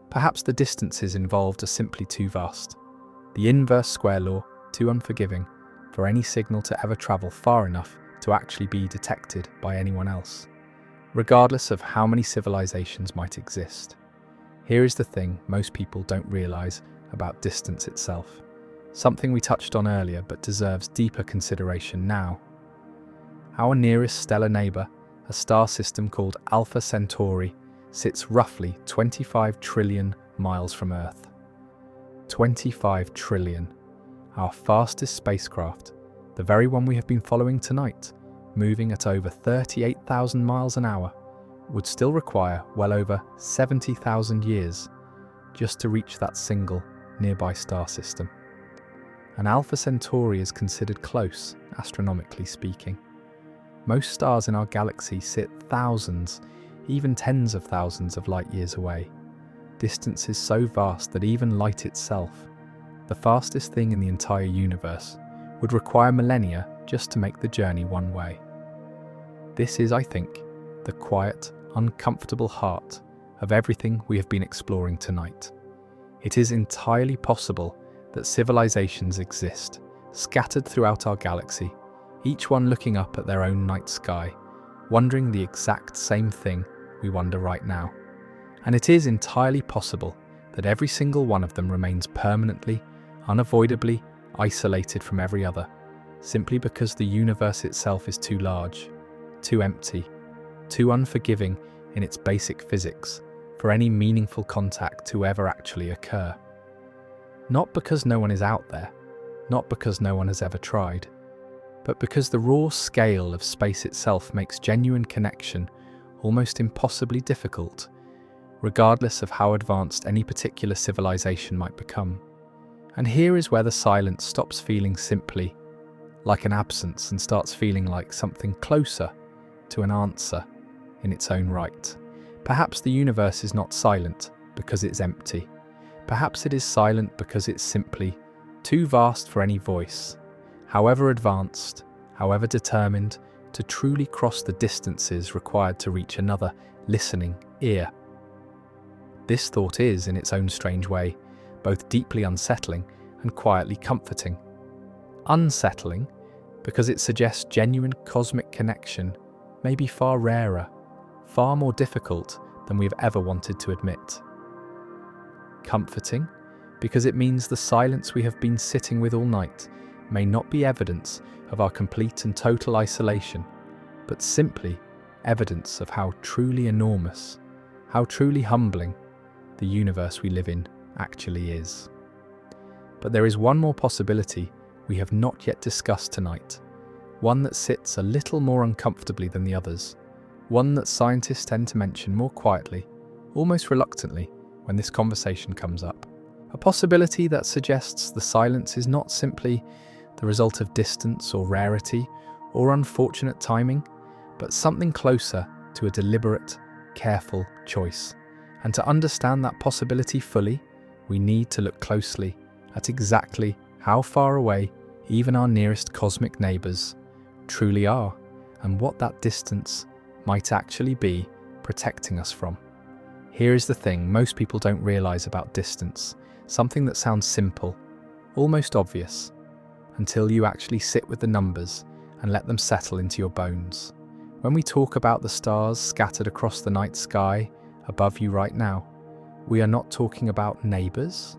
Perhaps the distances involved are simply too vast, the inverse square law too unforgiving for any signal to ever travel far enough to actually be detected by anyone else, regardless of how many civilizations might exist. Here is the thing most people don't realize about distance itself, something we touched on earlier but deserves deeper consideration now. Our nearest stellar neighbor, a star system called Alpha Centauri, sits roughly 25 trillion miles from Earth. 25 trillion. Our fastest spacecraft, the very one we have been following tonight, moving at over 38,000 miles an hour, would still require well over 70,000 years just to reach that single nearby star system. And Alpha Centauri is considered close, astronomically speaking. Most stars in our galaxy sit thousands, even tens of thousands of light years away. Distances so vast that even light itself, the fastest thing in the entire universe, would require millennia just to make the journey one way. This is, I think, the quiet, uncomfortable heart of everything we have been exploring tonight. It is entirely possible that civilizations exist, scattered throughout our galaxy, each one looking up at their own night sky, wondering the exact same thing we wonder right now. And it is entirely possible that every single one of them remains permanently, unavoidably isolated from every other, simply because the universe itself is too large, too empty, too unforgiving in its basic physics for any meaningful contact to ever actually occur. Not because no one is out there, not because no one has ever tried, but because the raw scale of space itself makes genuine connection almost impossibly difficult, regardless of how advanced any particular civilization might become. And here is where the silence stops feeling simply like an absence and starts feeling like something closer to an answer in its own right. Perhaps the universe is not silent because it's empty. Perhaps it is silent because it's simply too vast for any voice, however advanced, however determined, to truly cross the distances required to reach another listening ear. This thought is, in its own strange way, both deeply unsettling and quietly comforting. Unsettling because it suggests genuine cosmic connection may be far rarer, far more difficult than we've ever wanted to admit. Comforting because it means the silence we have been sitting with all night may not be evidence of our complete and total isolation, but simply evidence of how truly enormous, how truly humbling the universe we live in actually is. But there is one more possibility we have not yet discussed tonight, one that sits a little more uncomfortably than the others, one that scientists tend to mention more quietly, almost reluctantly, when this conversation comes up. A possibility that suggests the silence is not simply the result of distance or rarity or unfortunate timing, but something closer to a deliberate, careful choice. And to understand that possibility fully, we need to look closely at exactly how far away even our nearest cosmic neighbours truly are, and what that distance might actually be protecting us from. Here is the thing most people don't realise about distance, something that sounds simple, almost obvious, until you actually sit with the numbers and let them settle into your bones. When we talk about the stars scattered across the night sky above you right now, we are not talking about neighbours.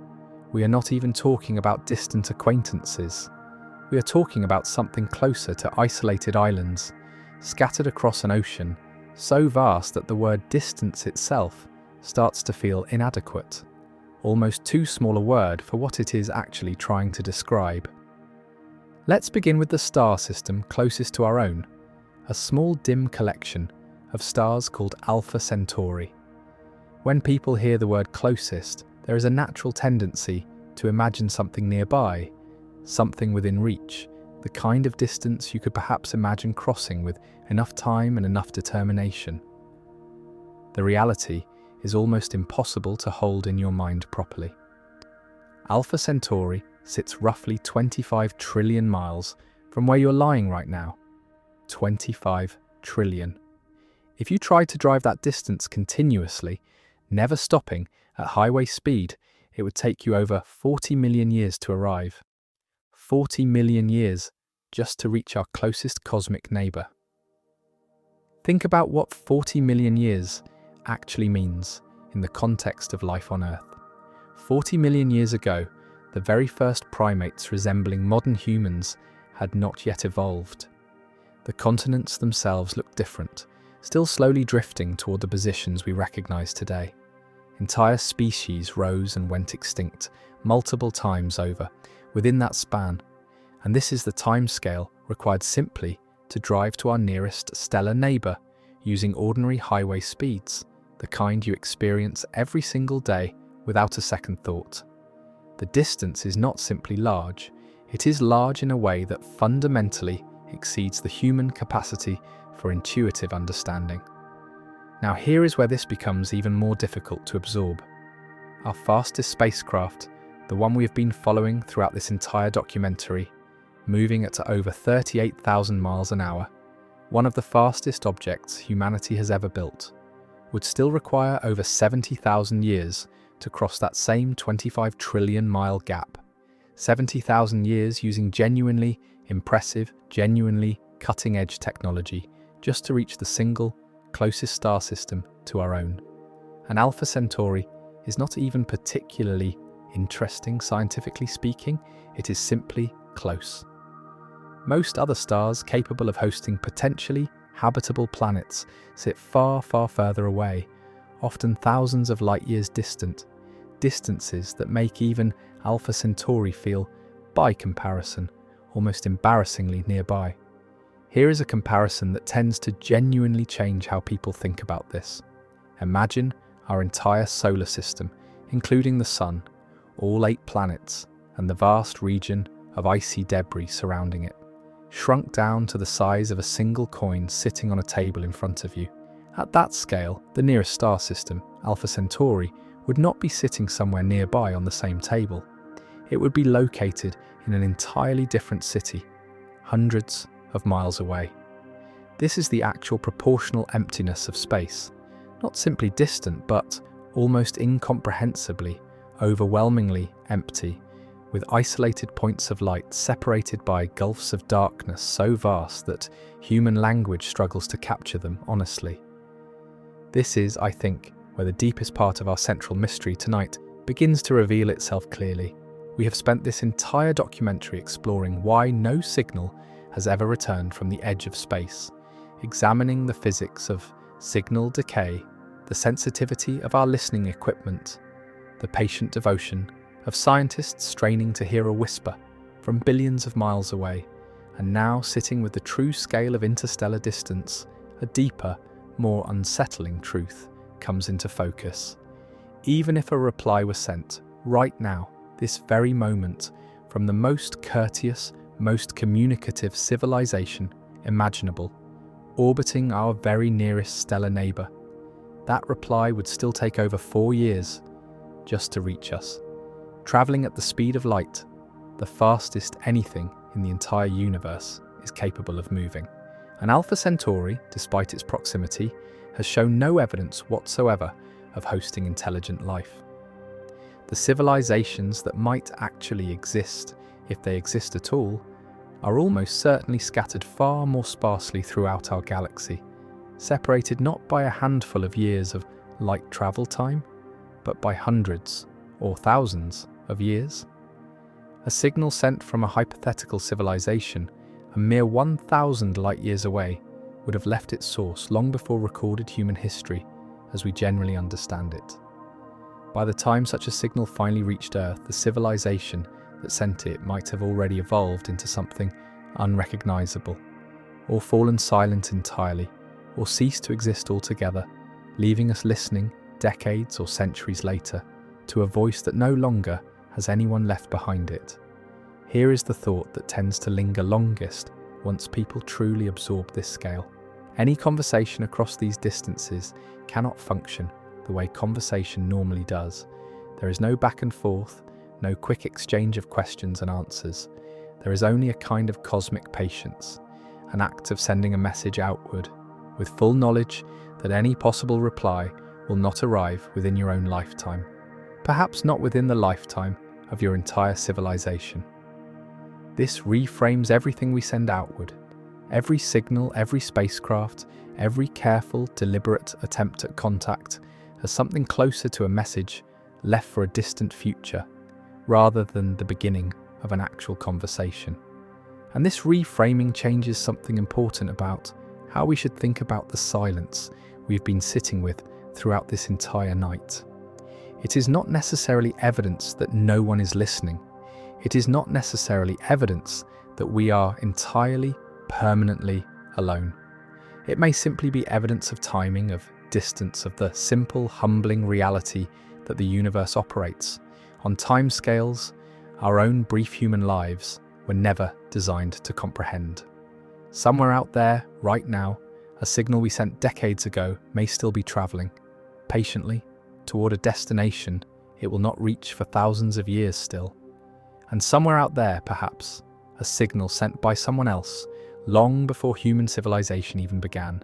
We are not even talking about distant acquaintances. We are talking about something closer to isolated islands, scattered across an ocean so vast that the word distance itself starts to feel inadequate, almost too small a word for what it is actually trying to describe. Let's begin with the star system closest to our own, a small dim collection of stars called Alpha Centauri. When people hear the word closest, there is a natural tendency to imagine something nearby, something within reach, the kind of distance you could perhaps imagine crossing with enough time and enough determination. The reality is almost impossible to hold in your mind properly. Alpha Centauri sits roughly 25 trillion miles from where you're lying right now. 25 trillion. If you tried to drive that distance continuously, never stopping at highway speed, it would take you over 40 million years to arrive. 40 million years just to reach our closest cosmic neighbour. Think about what 40 million years actually means in the context of life on Earth. 40 million years ago, the very first primates resembling modern humans had not yet evolved. The continents themselves looked different, still slowly drifting toward the positions we recognise today. Entire species rose and went extinct multiple times over within that span, and this is the timescale required simply to drive to our nearest stellar neighbour using ordinary highway speeds, the kind you experience every single day without a second thought. The distance is not simply large, it is large in a way that fundamentally exceeds the human capacity for intuitive understanding. Now here is where this becomes even more difficult to absorb. Our fastest spacecraft, the one we have been following throughout this entire documentary, moving at over 38,000 miles an hour, one of the fastest objects humanity has ever built, would still require over 70,000 years to cross that same 25 trillion mile gap. 70,000 years using genuinely impressive, genuinely cutting-edge technology just to reach the single closest star system to our own. And Alpha Centauri is not even particularly interesting scientifically speaking, it is simply close. Most other stars capable of hosting potentially habitable planets sit far, far further away, often thousands of light years distant, distances that make even Alpha Centauri feel, by comparison, almost embarrassingly nearby. Here is a comparison that tends to genuinely change how people think about this. Imagine our entire solar system, including the Sun, all 8 planets, and the vast region of icy debris surrounding it, shrunk down to the size of a single coin sitting on a table in front of you. At that scale, the nearest star system, Alpha Centauri, would not be sitting somewhere nearby on the same table. It would be located in an entirely different city, hundreds of miles away. This is the actual proportional emptiness of space, not simply distant, but almost incomprehensibly, overwhelmingly empty, with isolated points of light separated by gulfs of darkness so vast that human language struggles to capture them honestly. This is, I think, where the deepest part of our central mystery tonight begins to reveal itself clearly. We have spent this entire documentary exploring why no signal has ever returned from the edge of space, examining the physics of signal decay, the sensitivity of our listening equipment, the patient devotion of scientists straining to hear a whisper from billions of miles away, and now sitting with the true scale of interstellar distance, a deeper, more unsettling truth comes into focus. Even if a reply was sent right now, this very moment, from the most courteous, most communicative civilization imaginable, orbiting our very nearest stellar neighbour, that reply would still take over 4 years just to reach us. Travelling at the speed of light, the fastest anything in the entire universe is capable of moving. And Alpha Centauri, despite its proximity, has shown no evidence whatsoever of hosting intelligent life. The civilizations that might actually exist, if they exist at all, are almost certainly scattered far more sparsely throughout our galaxy, separated not by a handful of years of light travel time, but by hundreds or thousands of years. A signal sent from a hypothetical civilization a mere 1,000 light years away would have left its source long before recorded human history, as we generally understand it. By the time such a signal finally reached Earth, the civilization that sent it might have already evolved into something unrecognizable, or fallen silent entirely, or ceased to exist altogether, leaving us listening decades or centuries later to a voice that no longer has anyone left behind it. Here is the thought that tends to linger longest once people truly absorb this scale. Any conversation across these distances cannot function the way conversation normally does. There is no back and forth, no quick exchange of questions and answers. There is only a kind of cosmic patience, an act of sending a message outward, with full knowledge that any possible reply will not arrive within your own lifetime, perhaps not within the lifetime of your entire civilization. This reframes everything we send outward. Every signal, every spacecraft, every careful, deliberate attempt at contact as something closer to a message left for a distant future, rather than the beginning of an actual conversation. And this reframing changes something important about how we should think about the silence we've been sitting with throughout this entire night. It is not necessarily evidence that no one is listening. It is not necessarily evidence that we are entirely, permanently alone. It may simply be evidence of timing, of distance, of the simple, humbling reality that the universe operates. On timescales, our own brief human lives were never designed to comprehend. Somewhere out there, right now, a signal we sent decades ago may still be travelling, patiently, toward a destination it will not reach for thousands of years still. And somewhere out there, perhaps, a signal sent by someone else, long before human civilization even began,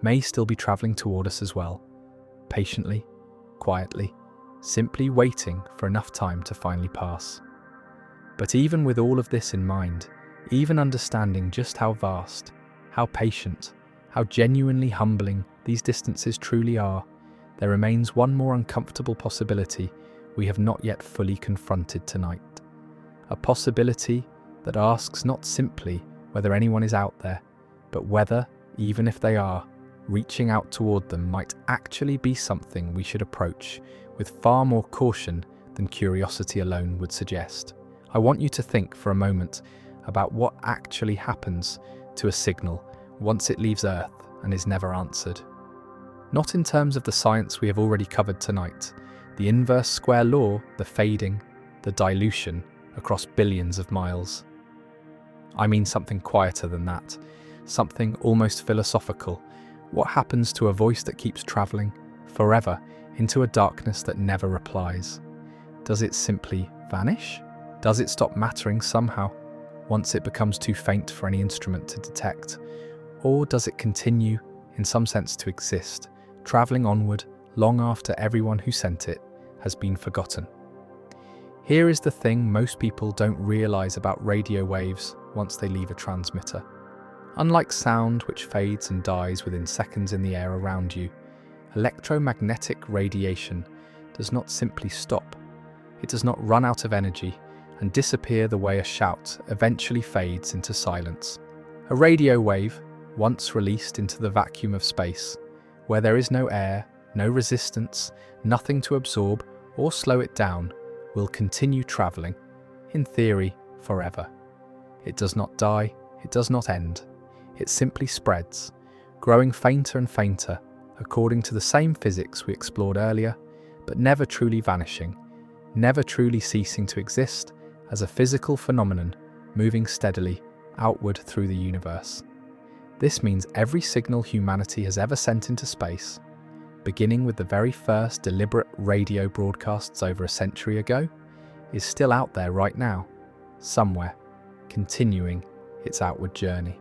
may still be travelling toward us as well, patiently, quietly, simply waiting for enough time to finally pass. But even with all of this in mind, even understanding just how vast, how patient, how genuinely humbling these distances truly are, there remains one more uncomfortable possibility we have not yet fully confronted tonight. A possibility that asks not simply whether anyone is out there, but whether, even if they are, reaching out toward them might actually be something we should approach with far more caution than curiosity alone would suggest. I want you to think for a moment about what actually happens to a signal once it leaves Earth and is never answered. Not in terms of the science we have already covered tonight, the inverse square law, the fading, the dilution across billions of miles. I mean something quieter than that, something almost philosophical. What happens to a voice that keeps travelling forever into a darkness that never replies? Does it simply vanish? Does it stop mattering somehow once it becomes too faint for any instrument to detect? Or does it continue, in some sense, to exist, travelling onward long after everyone who sent it has been forgotten? Here is the thing most people don't realise about radio waves once they leave a transmitter. Unlike sound, which fades and dies within seconds in the air around you, electromagnetic radiation does not simply stop. It does not run out of energy and disappear the way a shout eventually fades into silence. A radio wave, once released into the vacuum of space, where there is no air, no resistance, nothing to absorb or slow it down, will continue travelling, in theory, forever. It does not die, it does not end. It simply spreads, growing fainter and fainter, according to the same physics we explored earlier, but never truly vanishing, never truly ceasing to exist as a physical phenomenon moving steadily outward through the universe. This means every signal humanity has ever sent into space, beginning with the very first deliberate radio broadcasts over a century ago, is still out there right now, somewhere, continuing its outward journey.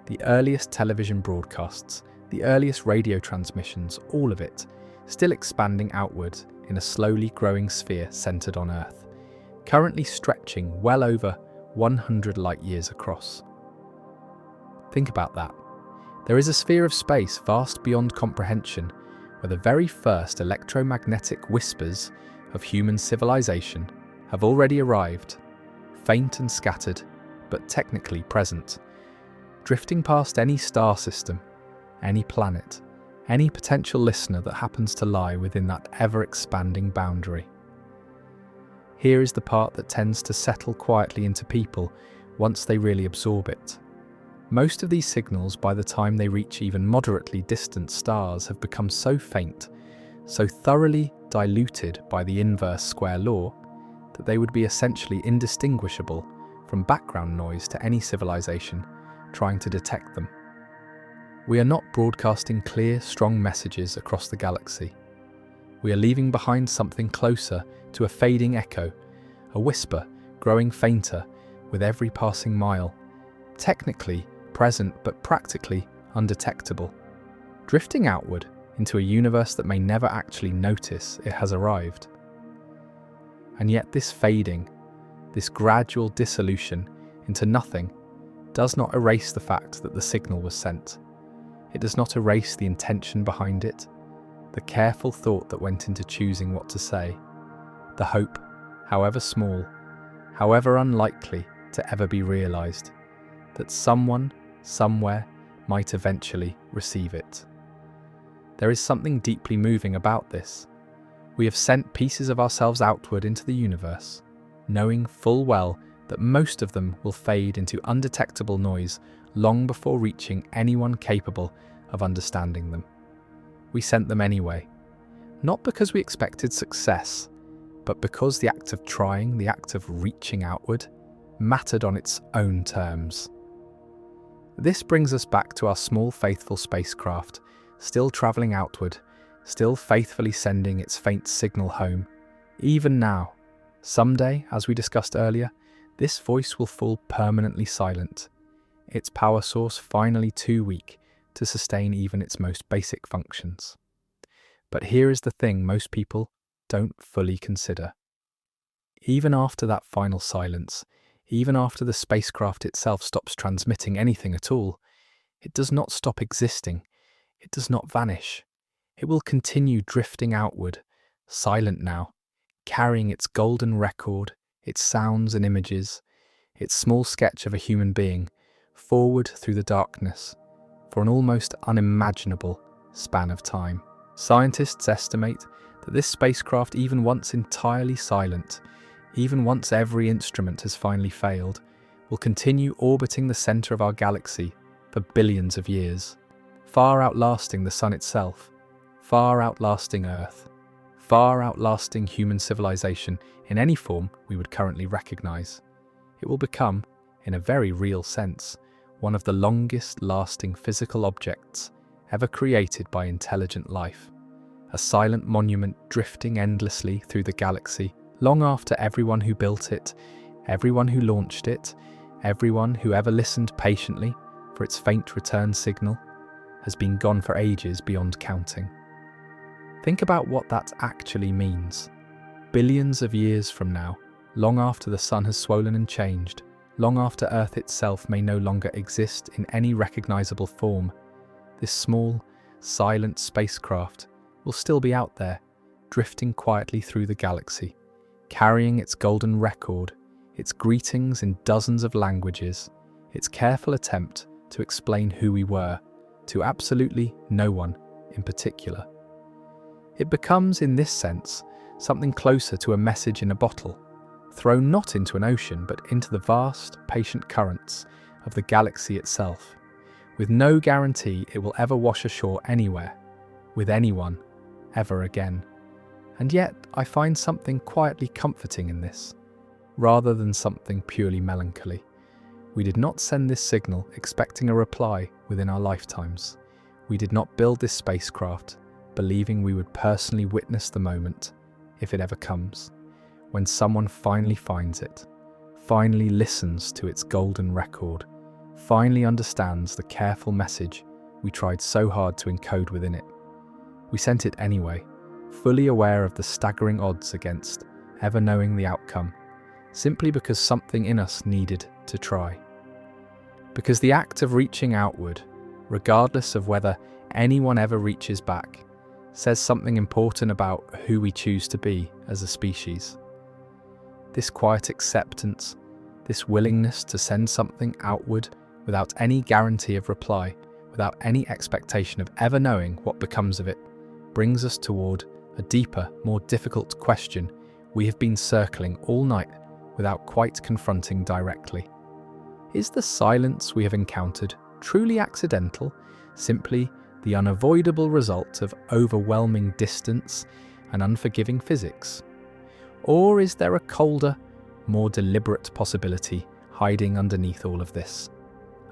The earliest television broadcasts, the earliest radio transmissions, all of it, still expanding outward in a slowly growing sphere centered on Earth, currently stretching well over 100 light years across. Think about that. There is a sphere of space vast beyond comprehension, where the very first electromagnetic whispers of human civilization have already arrived, faint and scattered, but technically present, drifting past any star system, any planet, any potential listener that happens to lie within that ever-expanding boundary. Here is the part that tends to settle quietly into people once they really absorb it. Most of these signals, by the time they reach even moderately distant stars, have become so faint, so thoroughly diluted by the inverse square law, that they would be essentially indistinguishable from background noise to any civilization trying to detect them. We are not broadcasting clear, strong messages across the galaxy. We are leaving behind something closer to a fading echo, a whisper growing fainter with every passing mile, technically present but practically undetectable, drifting outward into a universe that may never actually notice it has arrived. And yet this fading, this gradual dissolution into nothing, does not erase the fact that the signal was sent. It does not erase the intention behind it, the careful thought that went into choosing what to say, the hope, however small, however unlikely to ever be realized, that someone, somewhere, might eventually receive it. There is something deeply moving about this. We have sent pieces of ourselves outward into the universe, knowing full well that most of them will fade into undetectable noise long before reaching anyone capable of understanding them. We sent them anyway, not because we expected success, but because the act of trying, the act of reaching outward, mattered on its own terms. This brings us back to our small, faithful spacecraft, still travelling outward, still faithfully sending its faint signal home. Even now, someday, as we discussed earlier, this voice will fall permanently silent, its power source finally too weak to sustain even its most basic functions. But here is the thing most people don't fully consider. Even after that final silence, even after the spacecraft itself stops transmitting anything at all, it does not stop existing. It does not vanish. It will continue drifting outward, silent now, carrying its golden record, its sounds and images, its small sketch of a human being, forward through the darkness, for an almost unimaginable span of time. Scientists estimate that this spacecraft, even once entirely silent, even once every instrument has finally failed, will continue orbiting the centre of our galaxy for billions of years, far outlasting the Sun itself, far outlasting Earth, far outlasting human civilization in any form we would currently recognise. It will become, in a very real sense, one of the longest lasting physical objects ever created by intelligent life, a silent monument drifting endlessly through the galaxy long after everyone who built it, everyone who launched it, everyone who ever listened patiently for its faint return signal has been gone for ages beyond counting. Think about what that actually means. Billions of years from now, long after the Sun has swollen and changed, long after Earth itself may no longer exist in any recognizable form, this small, silent spacecraft will still be out there, drifting quietly through the galaxy, carrying its golden record, its greetings in dozens of languages, its careful attempt to explain who we were to absolutely no one in particular. It becomes, in this sense, something closer to a message in a bottle, thrown not into an ocean but into the vast, patient currents of the galaxy itself, with no guarantee it will ever wash ashore anywhere, with anyone, ever again. And yet, I find something quietly comforting in this, rather than something purely melancholy. We did not send this signal expecting a reply within our lifetimes. We did not build this spacecraft believing we would personally witness the moment, if it ever comes, when someone finally finds it, finally listens to its golden record, finally understands the careful message we tried so hard to encode within it. We sent it anyway, fully aware of the staggering odds against ever knowing the outcome, simply because something in us needed to try. Because the act of reaching outward, regardless of whether anyone ever reaches back, says something important about who we choose to be as a species. This quiet acceptance, this willingness to send something outward without any guarantee of reply, without any expectation of ever knowing what becomes of it, brings us toward a deeper, more difficult question we have been circling all night without quite confronting directly. Is the silence we have encountered truly accidental, simply the unavoidable result of overwhelming distance and unforgiving physics? Or is there a colder, more deliberate possibility hiding underneath all of this?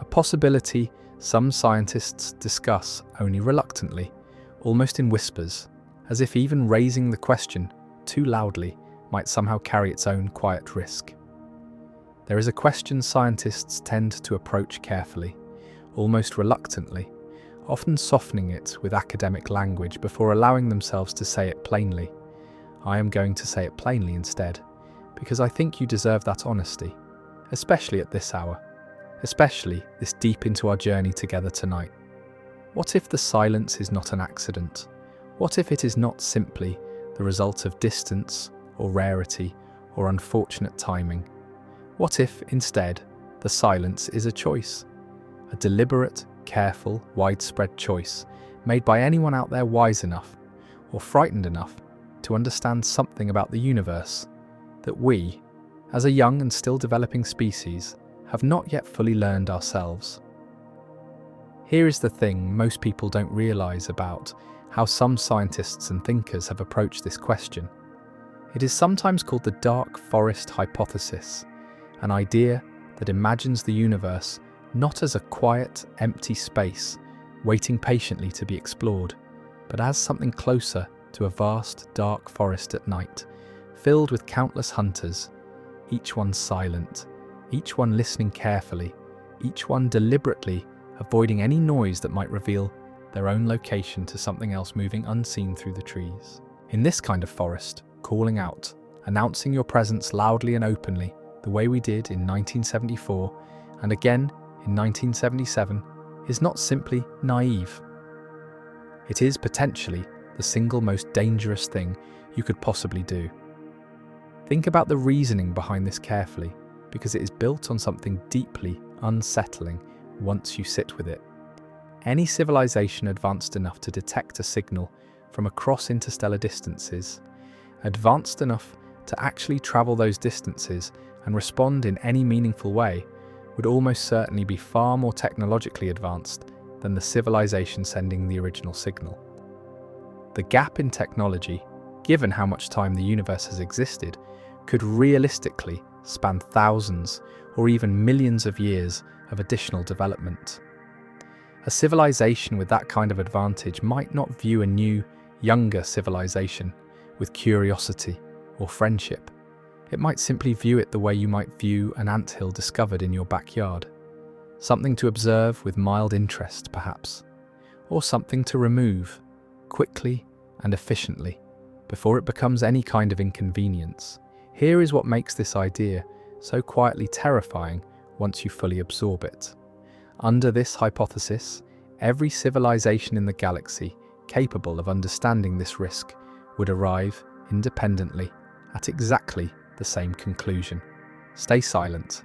A possibility some scientists discuss only reluctantly, almost in whispers, as if even raising the question too loudly might somehow carry its own quiet risk. There is a question scientists tend to approach carefully, almost reluctantly, often softening it with academic language before allowing themselves to say it plainly. I am going to say it plainly instead, because I think you deserve that honesty, especially at this hour, especially this deep into our journey together tonight. What if the silence is not an accident? What if it is not simply the result of distance or rarity or unfortunate timing? What if, instead, the silence is a choice? A deliberate, careful, widespread choice made by anyone out there wise enough or frightened enough to understand something about the universe that we, as a young and still developing species, have not yet fully learned ourselves. Here is the thing most people don't realize about how some scientists and thinkers have approached this question. It is sometimes called the dark forest hypothesis, an idea that imagines the universe not as a quiet, empty space waiting patiently to be explored, but as something closer to a vast, dark forest at night, filled with countless hunters, each one silent, each one listening carefully, each one deliberately avoiding any noise that might reveal their own location to something else moving unseen through the trees. In this kind of forest, calling out, announcing your presence loudly and openly, the way we did in 1974 and again in 1977, is not simply naive. It is potentially the single most dangerous thing you could possibly do. Think about the reasoning behind this carefully, because it is built on something deeply unsettling once you sit with it. Any civilization advanced enough to detect a signal from across interstellar distances, advanced enough to actually travel those distances and respond in any meaningful way, would almost certainly be far more technologically advanced than the civilization sending the original signal. The gap in technology, given how much time the universe has existed, could realistically span thousands or even millions of years of additional development. A civilization with that kind of advantage might not view a new, younger civilization with curiosity or friendship. It might simply view it the way you might view an anthill discovered in your backyard. Something to observe with mild interest, perhaps, or something to remove quickly and efficiently before it becomes any kind of inconvenience. Here is what makes this idea so quietly terrifying once you fully absorb it. Under this hypothesis, every civilization in the galaxy capable of understanding this risk would arrive independently at exactly the same conclusion. Stay silent.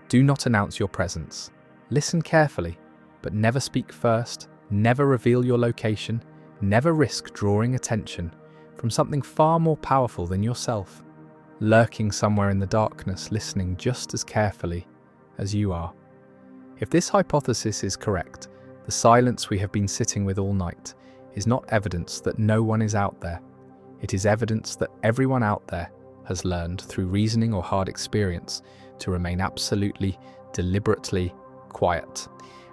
Do not announce your presence. Listen carefully, but never speak first, never reveal your location, never risk drawing attention from something far more powerful than yourself, lurking somewhere in the darkness, listening just as carefully as you are. If this hypothesis is correct, the silence we have been sitting with all night is not evidence that no one is out there. It is evidence that everyone out there has learned through reasoning or hard experience to remain absolutely, deliberately quiet.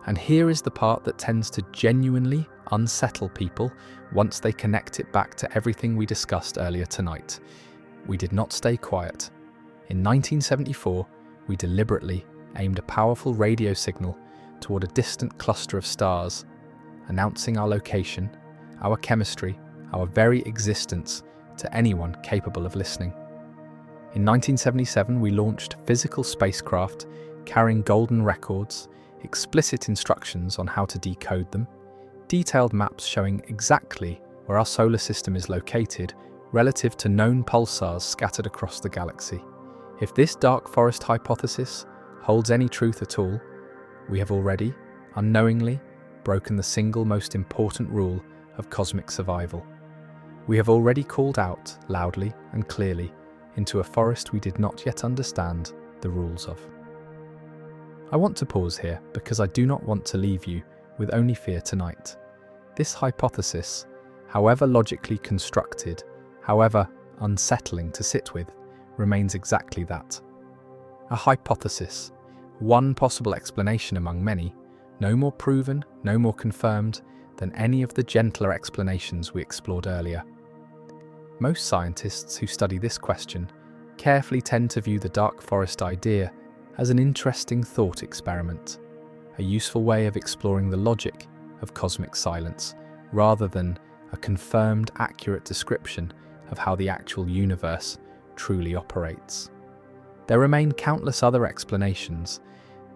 And here is the part that tends to genuinely unsettle people once they connect it back to everything we discussed earlier tonight. We did not stay quiet. In 1974, we deliberately aimed a powerful radio signal toward a distant cluster of stars, announcing our location, our chemistry, our very existence to anyone capable of listening. In 1977, we launched physical spacecraft carrying golden records, explicit instructions on how to decode them, detailed maps showing exactly where our solar system is located relative to known pulsars scattered across the galaxy. If this dark forest hypothesis holds any truth at all, we have already, unknowingly, broken the single most important rule of cosmic survival. We have already called out, loudly and clearly, into a forest we did not yet understand the rules of. I want to pause here because I do not want to leave you with only fear tonight. This hypothesis, however logically constructed, however unsettling to sit with, remains exactly that. A hypothesis, one possible explanation among many, no more proven, no more confirmed than any of the gentler explanations we explored earlier. Most scientists who study this question carefully tend to view the dark forest idea as an interesting thought experiment, a useful way of exploring the logic of cosmic silence, rather than a confirmed, accurate description of how the actual universe truly operates. There remain countless other explanations,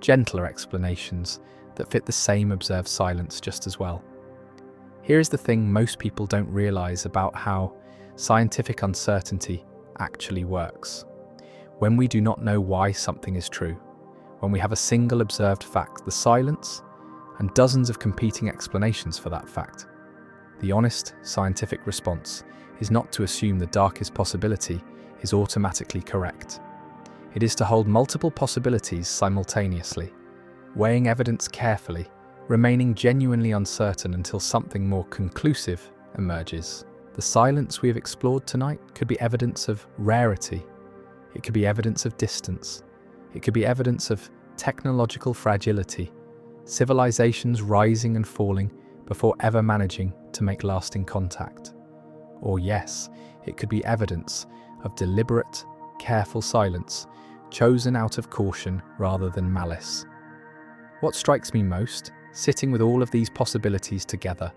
gentler explanations, that fit the same observed silence just as well. Here is the thing most people don't realize about how scientific uncertainty actually works. When we do not know why something is true, when we have a single observed fact, the silence, and dozens of competing explanations for that fact, the honest scientific response is not to assume the darkest possibility is automatically correct. It is to hold multiple possibilities simultaneously, weighing evidence carefully, remaining genuinely uncertain until something more conclusive emerges. The silence we have explored tonight could be evidence of rarity. It could be evidence of distance. It could be evidence of technological fragility, civilizations rising and falling before ever managing to make lasting contact. Or yes, it could be evidence of deliberate, careful silence, chosen out of caution rather than malice. What strikes me most, sitting with all of these possibilities together,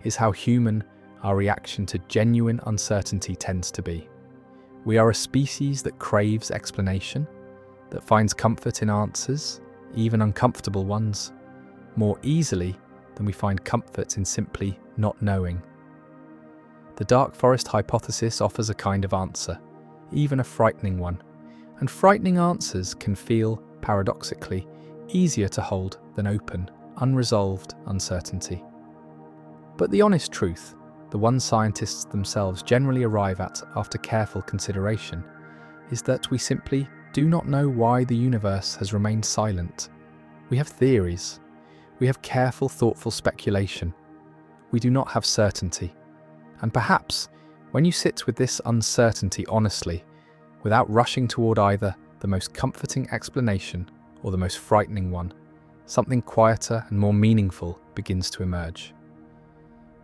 is how human our reaction to genuine uncertainty tends to be. We are a species that craves explanation, that finds comfort in answers, even uncomfortable ones, more easily than we find comfort in simply not knowing. The dark forest hypothesis offers a kind of answer, even a frightening one, and frightening answers can feel, paradoxically, easier to hold than open, unresolved uncertainty. But the honest truth, the one scientists themselves generally arrive at after careful consideration, is that we simply do not know why the universe has remained silent. We have theories. We have careful, thoughtful speculation. We do not have certainty. And perhaps, when you sit with this uncertainty honestly, without rushing toward either the most comforting explanation or the most frightening one, something quieter and more meaningful begins to emerge.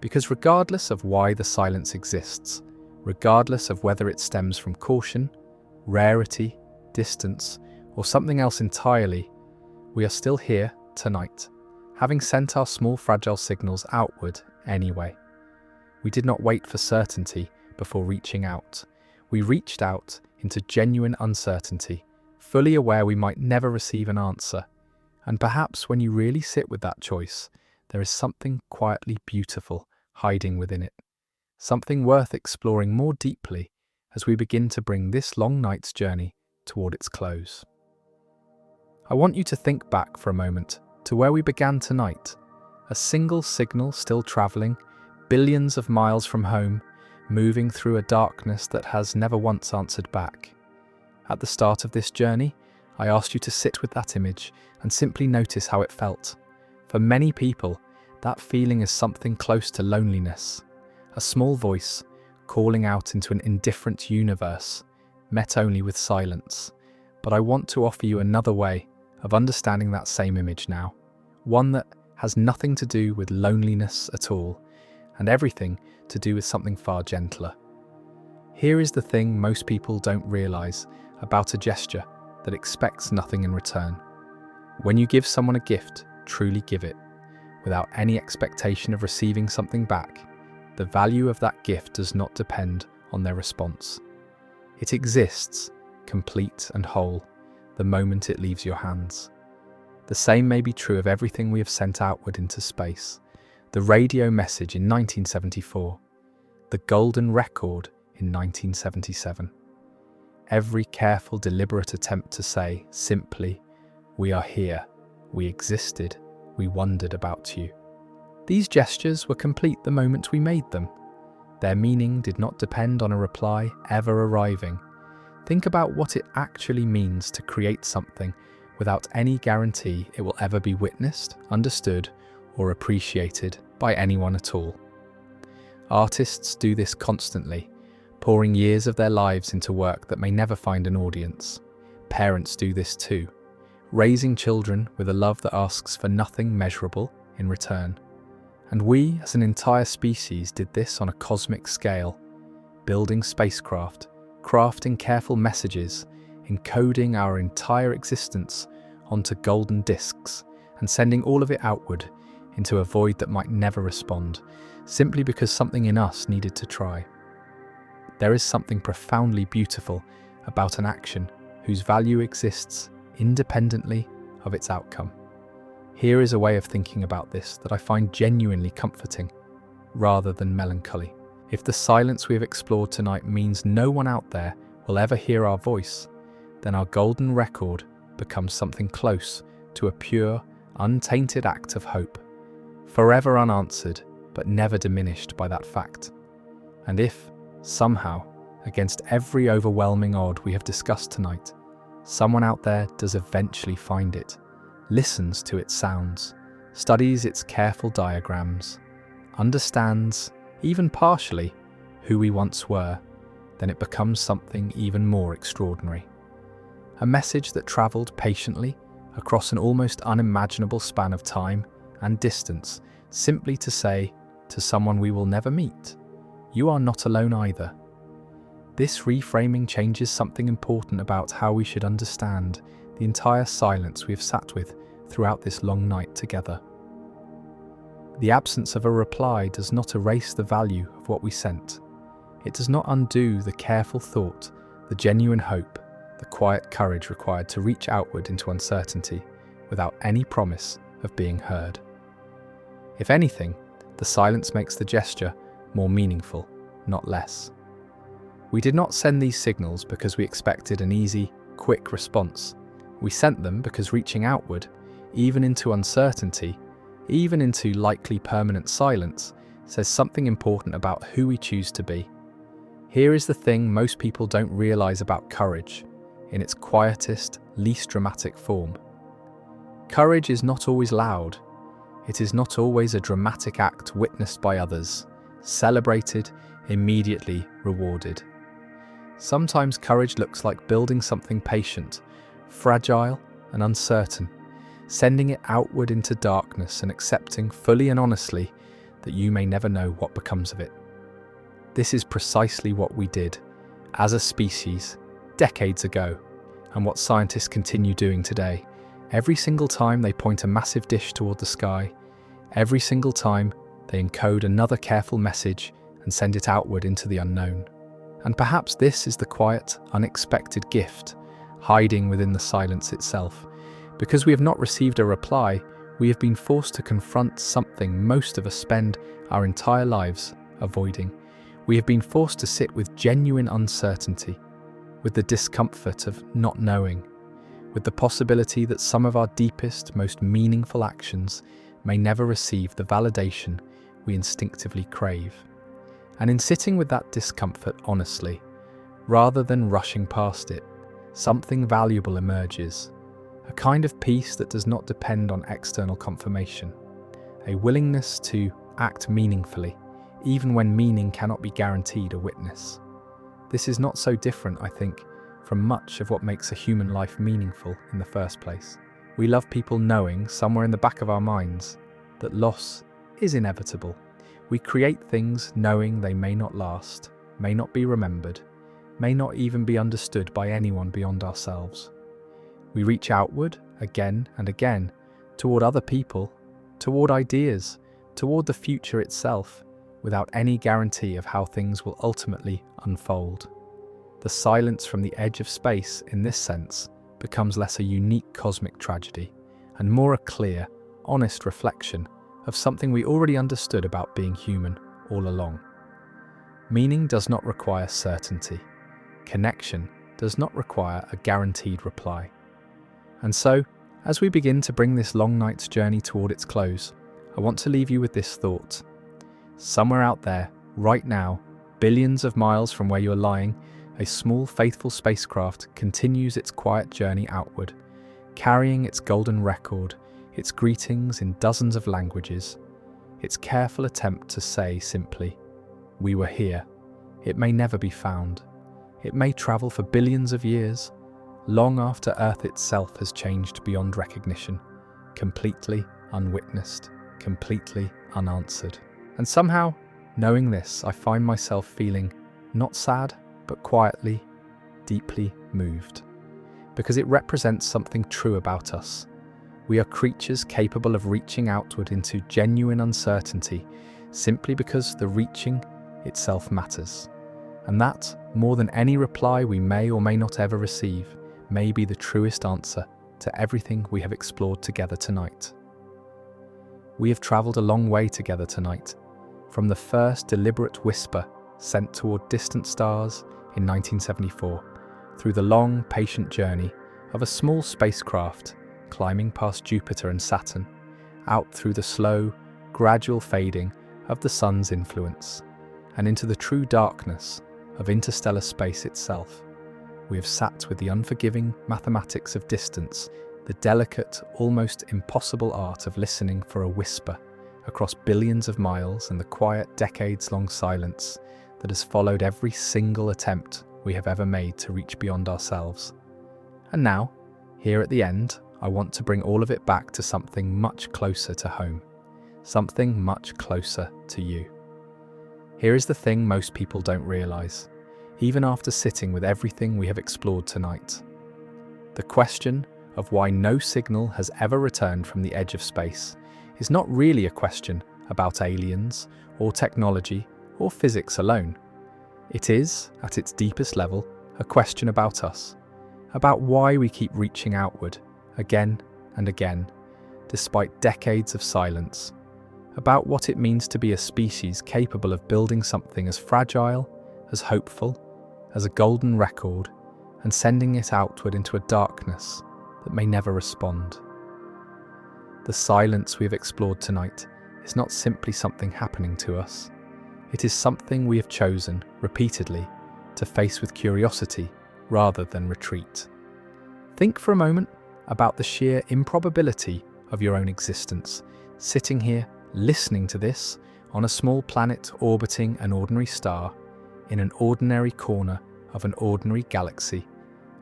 Because regardless of why the silence exists, regardless of whether it stems from caution, rarity, distance, or something else entirely, we are still here tonight, having sent our small fragile signals outward anyway. We did not wait for certainty before reaching out. We reached out into genuine uncertainty, fully aware we might never receive an answer. And perhaps when you really sit with that choice, there is something quietly beautiful hiding within it, something worth exploring more deeply as we begin to bring this long night's journey toward its close. I want you to think back for a moment to where we began tonight, a single signal still traveling, billions of miles from home, moving through a darkness that has never once answered back. At the start of this journey, I asked you to sit with that image and simply notice how it felt. For many people, that feeling is something close to loneliness, a small voice calling out into an indifferent universe, met only with silence. But I want to offer you another way of understanding that same image now, one that has nothing to do with loneliness at all, and everything to do with something far gentler. Here is the thing most people don't realize about a gesture that expects nothing in return. When you give someone a gift, truly give it, without any expectation of receiving something back. The value of that gift does not depend on their response. It exists, complete and whole, the moment it leaves your hands. The same may be true of everything we have sent outward into space. The radio message in 1974, the golden record in 1977. Every careful, deliberate attempt to say simply, "We are here, we existed, we wondered about you." These gestures were complete the moment we made them. Their meaning did not depend on a reply ever arriving. Think about what it actually means to create something without any guarantee it will ever be witnessed, understood, or appreciated by anyone at all. Artists do this constantly, pouring years of their lives into work that may never find an audience. Parents do this too, raising children with a love that asks for nothing measurable in return. And we, as an entire species, did this on a cosmic scale, building spacecraft, crafting careful messages, encoding our entire existence onto golden discs, and sending all of it outward into a void that might never respond, simply because something in us needed to try. There is something profoundly beautiful about an action whose value exists independently of its outcome. Here is a way of thinking about this that I find genuinely comforting, rather than melancholy. If the silence we have explored tonight means no one out there will ever hear our voice, then our golden record becomes something close to a pure, untainted act of hope, forever unanswered but never diminished by that fact. And if, somehow, against every overwhelming odd we have discussed tonight, someone out there does eventually find it, listens to its sounds, studies its careful diagrams, understands, even partially, who we once were, then it becomes something even more extraordinary. A message that travelled patiently across an almost unimaginable span of time and distance, simply to say to someone we will never meet, "You are not alone either." This reframing changes something important about how we should understand the entire silence we have sat with throughout this long night together. The absence of a reply does not erase the value of what we sent. It does not undo the careful thought, the genuine hope, the quiet courage required to reach outward into uncertainty without any promise of being heard. If anything, the silence makes the gesture more meaningful, not less. We did not send these signals because we expected an easy, quick response. We sent them because reaching outward, even into uncertainty, even into likely permanent silence, says something important about who we choose to be. Here is the thing most people don't realize about courage, in its quietest, least dramatic form. Courage is not always loud. It is not always a dramatic act witnessed by others, celebrated, immediately rewarded. Sometimes courage looks like building something patient, fragile and uncertain, sending it outward into darkness and accepting fully and honestly that you may never know what becomes of it. This is precisely what we did, as a species, decades ago, and what scientists continue doing today. Every single time they point a massive dish toward the sky, every single time they encode another careful message and send it outward into the unknown. And perhaps this is the quiet, unexpected gift, hiding within the silence itself. Because we have not received a reply, we have been forced to confront something most of us spend our entire lives avoiding. We have been forced to sit with genuine uncertainty, with the discomfort of not knowing, with the possibility that some of our deepest, most meaningful actions may never receive the validation we instinctively crave. And in sitting with that discomfort honestly, rather than rushing past it, something valuable emerges. A kind of peace that does not depend on external confirmation. A willingness to act meaningfully, even when meaning cannot be guaranteed a witness. This is not so different, I think, from much of what makes a human life meaningful in the first place. We love people knowing, somewhere in the back of our minds, that loss is inevitable. We create things knowing they may not last, may not be remembered, may not even be understood by anyone beyond ourselves. We reach outward again and again, toward other people, toward ideas, toward the future itself, without any guarantee of how things will ultimately unfold. The silence from the edge of space, in this sense, becomes less a unique cosmic tragedy, and more a clear, honest reflection of something we already understood about being human all along. Meaning does not require certainty. Connection does not require a guaranteed reply. And so, as we begin to bring this long night's journey toward its close, I want to leave you with this thought. Somewhere out there, right now, billions of miles from where you're lying, a small faithful spacecraft continues its quiet journey outward, carrying its golden record, its greetings in dozens of languages, its careful attempt to say simply, "We were here." It may never be found. It may travel for billions of years, long after Earth itself has changed beyond recognition, completely unwitnessed, completely unanswered. And somehow, knowing this, I find myself feeling not sad, but quietly, deeply moved. Because it represents something true about us. We are creatures capable of reaching outward into genuine uncertainty, simply because the reaching itself matters. And that, more than any reply we may or may not ever receive, may be the truest answer to everything we have explored together tonight. We have travelled a long way together tonight, from the first deliberate whisper sent toward distant stars in 1974, through the long, patient journey of a small spacecraft climbing past Jupiter and Saturn, out through the slow, gradual fading of the sun's influence, and into the true darkness of interstellar space itself. We have sat with the unforgiving mathematics of distance, the delicate, almost impossible art of listening for a whisper across billions of miles, and the quiet, decades-long silence that has followed every single attempt we have ever made to reach beyond ourselves. And now, here at the end, I want to bring all of it back to something much closer to home, something much closer to you. Here is the thing most people don't realize, even after sitting with everything we have explored tonight. The question of why no signal has ever returned from the edge of space is not really a question about aliens or technology or physics alone. It is, at its deepest level, a question about us, about why we keep reaching outward again and again, despite decades of silence, about what it means to be a species capable of building something as fragile, as hopeful, as a golden record, and sending it outward into a darkness that may never respond. The silence we have explored tonight is not simply something happening to us. It is something we have chosen, repeatedly, to face with curiosity rather than retreat. Think for a moment about the sheer improbability of your own existence, sitting here, listening to this, on a small planet orbiting an ordinary star, in an ordinary corner of an ordinary galaxy,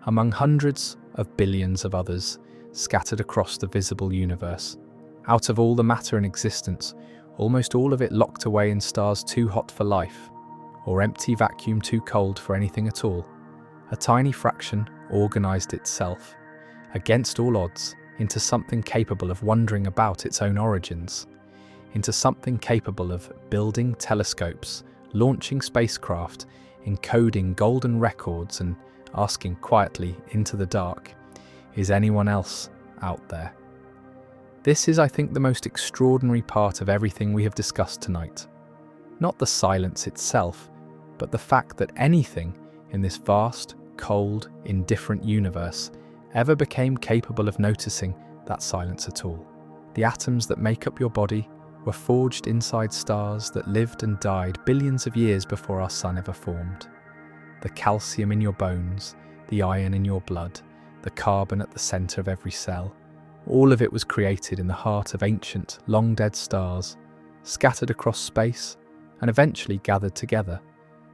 among hundreds of billions of others scattered across the visible universe. Out of all the matter in existence, almost all of it locked away in stars too hot for life, or empty vacuum too cold for anything at all, a tiny fraction organized itself, against all odds, into something capable of wondering about its own origins, into something capable of building telescopes, launching spacecraft, encoding golden records, and asking quietly into the dark, is anyone else out there? This is, I think, the most extraordinary part of everything we have discussed tonight. Not the silence itself, but the fact that anything in this vast, cold, indifferent universe ever became capable of noticing that silence at all. The atoms that make up your body were forged inside stars that lived and died billions of years before our sun ever formed. The calcium in your bones, the iron in your blood, the carbon at the center of every cell, all of it was created in the heart of ancient, long-dead stars, scattered across space, and eventually gathered together,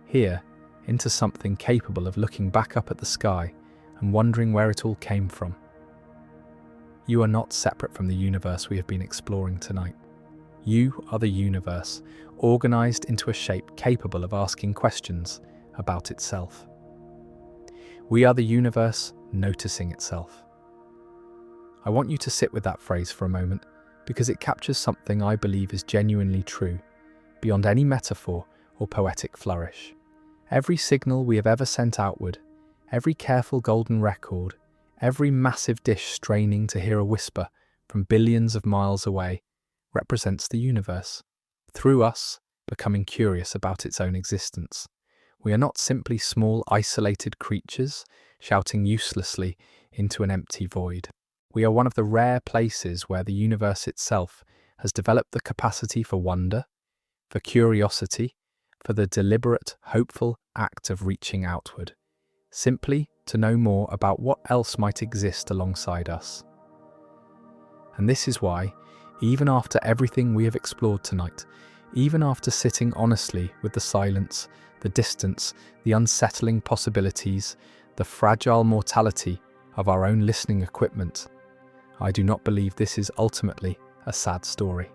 here, into something capable of looking back up at the sky and wondering where it all came from. You are not separate from the universe we have been exploring tonight. You are the universe, organized into a shape capable of asking questions about itself. We are the universe noticing itself. I want you to sit with that phrase for a moment, because it captures something I believe is genuinely true, beyond any metaphor or poetic flourish. Every signal we have ever sent outward, every careful golden record, every massive dish straining to hear a whisper from billions of miles away, represents the universe, through us becoming curious about its own existence. We are not simply small, isolated creatures shouting uselessly into an empty void. We are one of the rare places where the universe itself has developed the capacity for wonder, for curiosity, for the deliberate, hopeful act of reaching outward, simply to know more about what else might exist alongside us. And this is why, even after everything we have explored tonight, even after sitting honestly with the silence, the distance, the unsettling possibilities, the fragile mortality of our own listening equipment, I do not believe this is ultimately a sad story.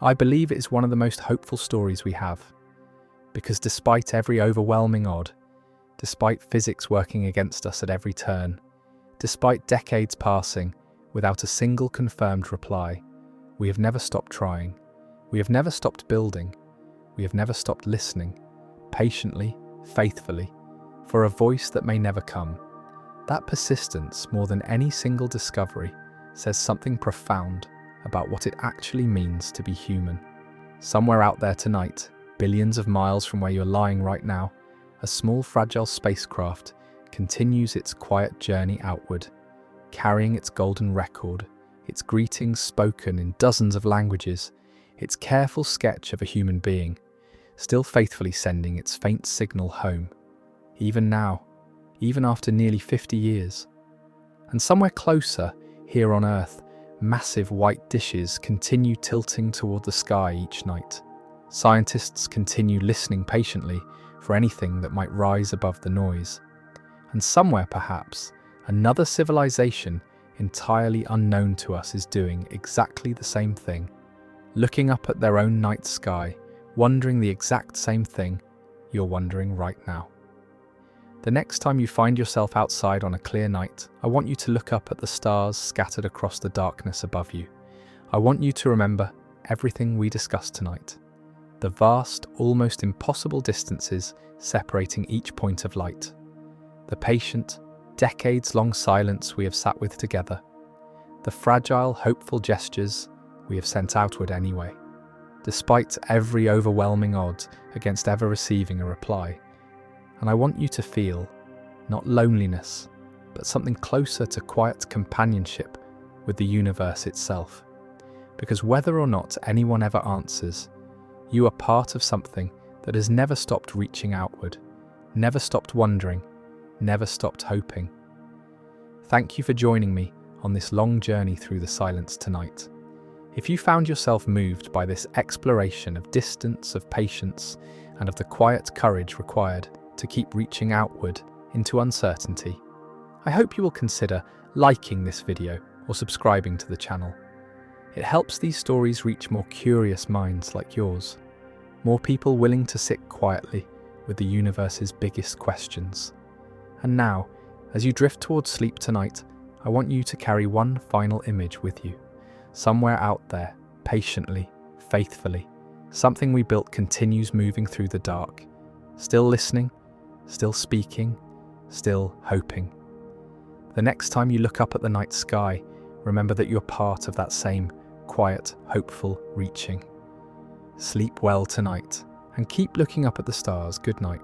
I believe it is one of the most hopeful stories we have, because despite every overwhelming odd, despite physics working against us at every turn, despite decades passing without a single confirmed reply, we have never stopped trying, we have never stopped building, we have never stopped listening, patiently, faithfully, for a voice that may never come. That persistence, more than any single discovery, says something profound about what it actually means to be human. Somewhere out there tonight, billions of miles from where you're lying right now, a small fragile spacecraft continues its quiet journey outward, carrying its golden record, its greetings spoken in dozens of languages, its careful sketch of a human being, still faithfully sending its faint signal home, even now, even after nearly 50 years. And somewhere closer, here on Earth, massive white dishes continue tilting toward the sky each night. Scientists continue listening patiently for anything that might rise above the noise. And somewhere, perhaps, another civilization entirely unknown to us is doing exactly the same thing, looking up at their own night sky, wondering the exact same thing you're wondering right now. The next time you find yourself outside on a clear night, I want you to look up at the stars scattered across the darkness above you. I want you to remember everything we discussed tonight. The vast, almost impossible distances separating each point of light. The patient, decades-long silence we have sat with together. The fragile, hopeful gestures we have sent outward anyway. Despite every overwhelming odds against ever receiving a reply. And I want you to feel, not loneliness, but something closer to quiet companionship with the universe itself. Because whether or not anyone ever answers, you are part of something that has never stopped reaching outward, never stopped wondering, never stopped hoping. Thank you for joining me on this long journey through the silence tonight. If you found yourself moved by this exploration of distance, of patience, and of the quiet courage required to keep reaching outward into uncertainty, I hope you will consider liking this video or subscribing to the channel. It helps these stories reach more curious minds like yours, more people willing to sit quietly with the universe's biggest questions. And now, as you drift towards sleep tonight, I want you to carry one final image with you. Somewhere out there, patiently, faithfully, something we built continues moving through the dark, still listening, still speaking, still hoping. The next time you look up at the night sky, remember that you're part of that same quiet, hopeful reaching. Sleep well tonight, and keep looking up at the stars. Good night.